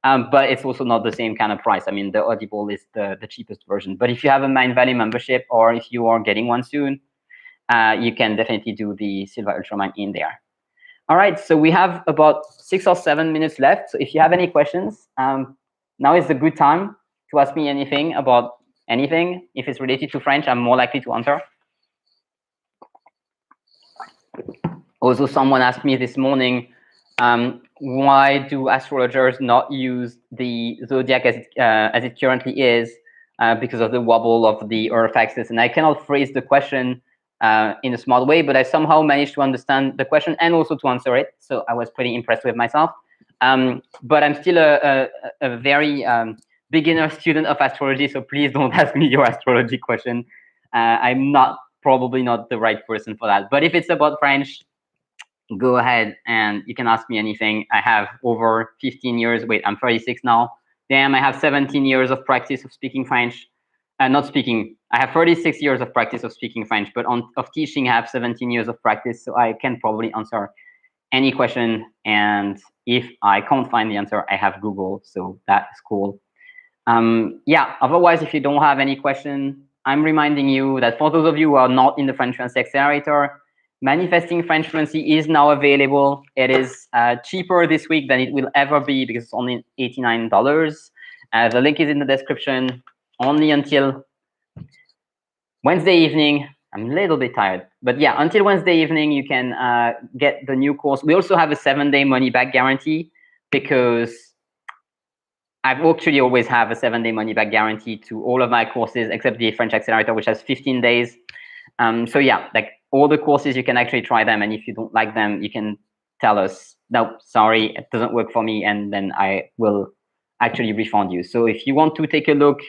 but it's also not the same kind of price. I mean, the Audible is the cheapest version. But if you have a Mindvalley membership or if you are getting one soon, you can definitely do the Silva Ultramind in there. All right, so we have about 6 or 7 minutes left. So if you have any questions, now is a good time to ask me anything about anything. If it's related to French, I'm more likely to answer. Also, someone asked me this morning, why do astrologers not use the zodiac as it currently is because of the wobble of the Earth axis? And I cannot phrase the question in a smart way, but I somehow managed to understand the question and also to answer it. So I was pretty impressed with myself. But I'm still a very beginner student of astrology, so please don't ask me your astrology question. I'm probably not the right person for that. But if it's about French, go ahead and you can ask me anything. I have over 15 years. Wait, I'm 36 now. Damn, I have 17 years of practice of speaking French. Not speaking. I have 36 years of practice of speaking French, but of teaching, I have 17 years of practice. So I can probably answer any question. And if I can't find the answer, I have Google. So that is cool. Yeah, otherwise, if you don't have any question, I'm reminding you that for those of you who are not in the French Fluency Accelerator, Manifesting French Fluency is now available. It is cheaper this week than it will ever be because it's only $89. The link is in the description. Only until Wednesday evening. I'm a little bit tired, but yeah, until Wednesday evening, you can get the new course. We also have a 7-day money-back guarantee. because I've actually always have a 7-day money-back guarantee to all of my courses except the French Accelerator, which has 15 days. So yeah, like all the courses, you can actually try them, and if you don't like them, you can tell us, no, sorry, it doesn't work for me, and then I will actually refund you. So if you want to take a look,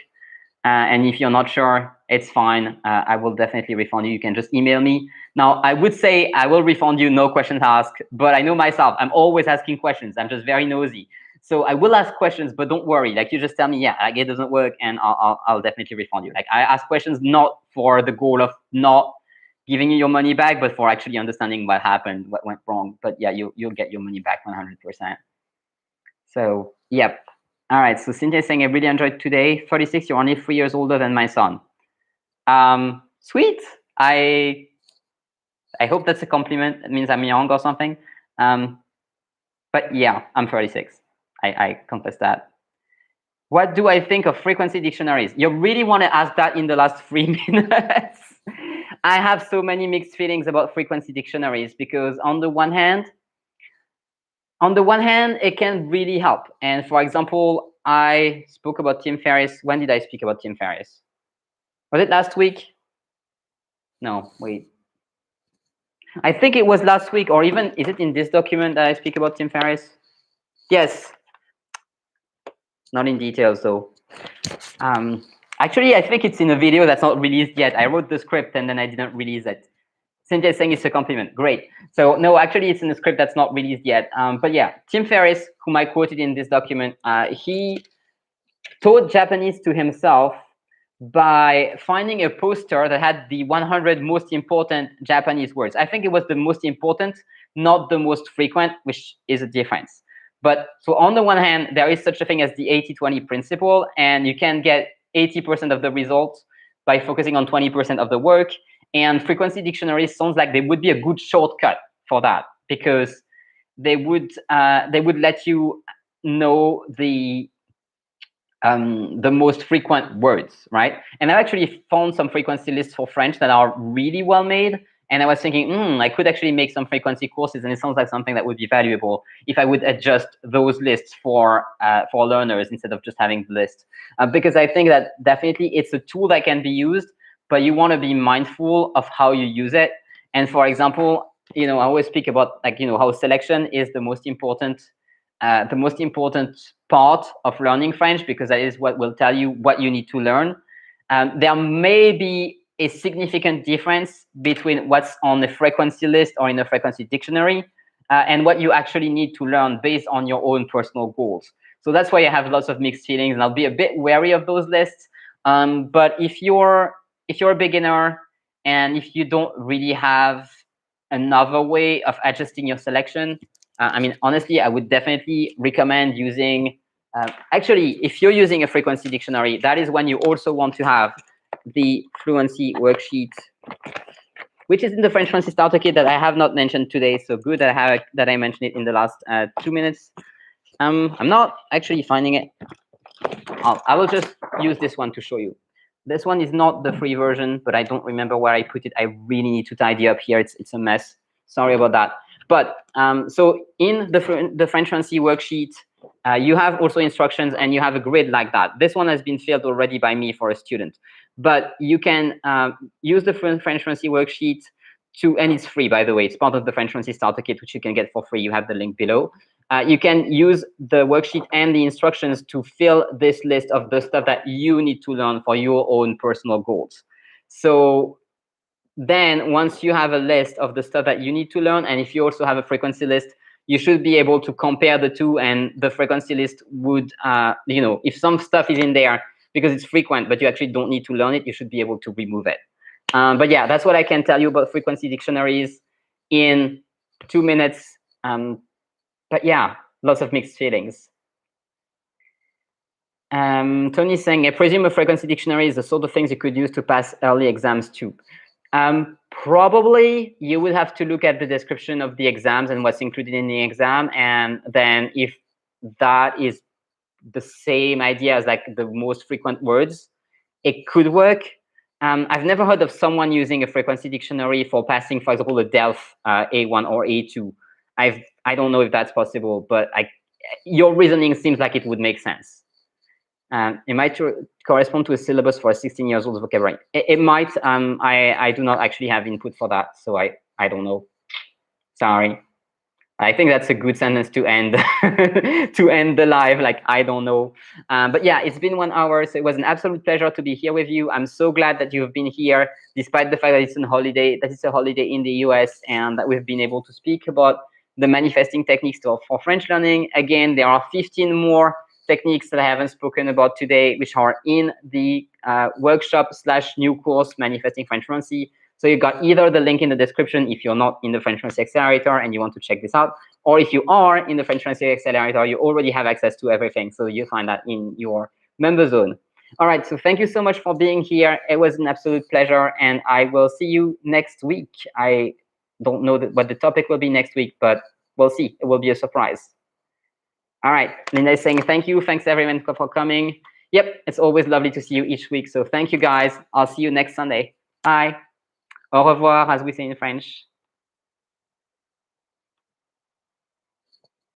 and if you're not sure, it's fine. I will definitely refund you. You can just email me. Now, I would say I will refund you, no questions asked, but I know myself, I'm always asking questions. I'm just very nosy. So I will ask questions, but don't worry. Like, you just tell me, yeah, like, it doesn't work, and I'll definitely refund you. Like, I ask questions not for the goal of not giving you your money back, but for actually understanding what happened, what went wrong. But yeah, you'll get your money back 100%. So, yep. All right. So Cynthia is saying, I really enjoyed today. 36, you're only 3 years older than my son. Sweet. I hope that's a compliment. It means I'm young or something. But yeah, I'm 36. I confess that. What do I think of frequency dictionaries? You really want to ask that in the last 3 minutes? I have so many mixed feelings about frequency dictionaries because on the one hand, it can really help. And for example, I spoke about Tim Ferriss. When did I speak about Tim Ferriss? Was it last week? No, wait. I think it was last week, or even, is it in this document that I speak about Tim Ferriss? Yes. Not in details, though. Actually, I think it's in a video that's not released yet. I wrote the script and then I didn't release it. Cynthia is saying it's a compliment. Great. So no, actually, it's in a script that's not released yet. But yeah, Tim Ferriss, whom I quoted in this document, he taught Japanese to himself by finding a poster that had the 100 most important Japanese words. I think it was the most important, not the most frequent, which is a difference. But so on the one hand, there is such a thing as the 80-20 principle, and you can get 80% of the results by focusing on 20% of the work. And frequency dictionaries sounds like they would be a good shortcut for that, because they would let you know the most frequent words, right? And I actually found some frequency lists for French that are really well made. And I was thinking, I could actually make some frequency courses, and it sounds like something that would be valuable if I would adjust those lists for learners instead of just having the list. Because I think that definitely it's a tool that can be used, but you want to be mindful of how you use it. And for example, I always speak about how selection is the most important part of learning French, because that is what will tell you what you need to learn. There may be a significant difference between what's on the frequency list or in a frequency dictionary and what you actually need to learn based on your own personal goals. So that's why I have lots of mixed feelings, and I'll be a bit wary of those lists. But if you're a beginner and if you don't really have another way of adjusting your selection, I mean, honestly, I would definitely recommend using, actually, if you're using a frequency dictionary, that is when you also want to have the fluency worksheet, which is in the French Fluency Starter Kit that I have not mentioned today. So good that I mentioned it in the last 2 minutes. I'm not actually finding it. I will just use this one to show you. This one is not the free version, but I don't remember where I put it. I really need to tidy up here. It's a mess. Sorry about that. But so in the French Fluency worksheet, you have also instructions and you have a grid like that. This one has been filled already by me for a student. But you can use the French Fluency worksheet and it's free, by the way. It's part of the French Fluency Starter Kit, which you can get for free. You have the link below. You can use the worksheet and the instructions to fill this list of the stuff that you need to learn for your own personal goals. So then once you have a list of the stuff that you need to learn, and if you also have a frequency list, you should be able to compare the two, and the frequency list would, if some stuff is in there because it's frequent, but you actually don't need to learn it, you should be able to remove it. But yeah, that's what I can tell you about frequency dictionaries in 2 minutes. But yeah, lots of mixed feelings. Tony's saying, I presume a frequency dictionary is the sort of things you could use to pass early exams too. Probably you would have to look at the description of the exams and what's included in the exam. And then if that is the same idea as like the most frequent words, it could work. I've never heard of someone using a frequency dictionary for passing, for example, a DELF A1 or A2. I don't know if that's possible, but your reasoning seems like it would make sense. It might correspond to a syllabus for a 16 years old vocabulary. It might. I do not actually have input for that, so I don't know. Sorry. I think that's a good sentence to end to end the live. Like, I don't know. But yeah, it's been 1 hour, so it was an absolute pleasure to be here with you. I'm so glad that you've been here, despite the fact that it's a holiday in the US, and that we've been able to speak about the manifesting techniques for French learning. Again, there are 15 more techniques that I haven't spoken about today, which are in the workshop/new course, Manifesting French Fluency. So you got either the link in the description if you're not in the French Fluency Accelerator and you want to check this out, or if you are in the French Fluency Accelerator, you already have access to everything. So you find that in your member zone. All right, so thank you so much for being here. It was an absolute pleasure, and I will see you next week. I don't know what the topic will be next week, but we'll see. It will be a surprise. All right, Linda is saying thank you. Thanks everyone for coming. Yep, it's always lovely to see you each week. So thank you guys. I'll see you next Sunday. Bye. Au revoir, as we say in French.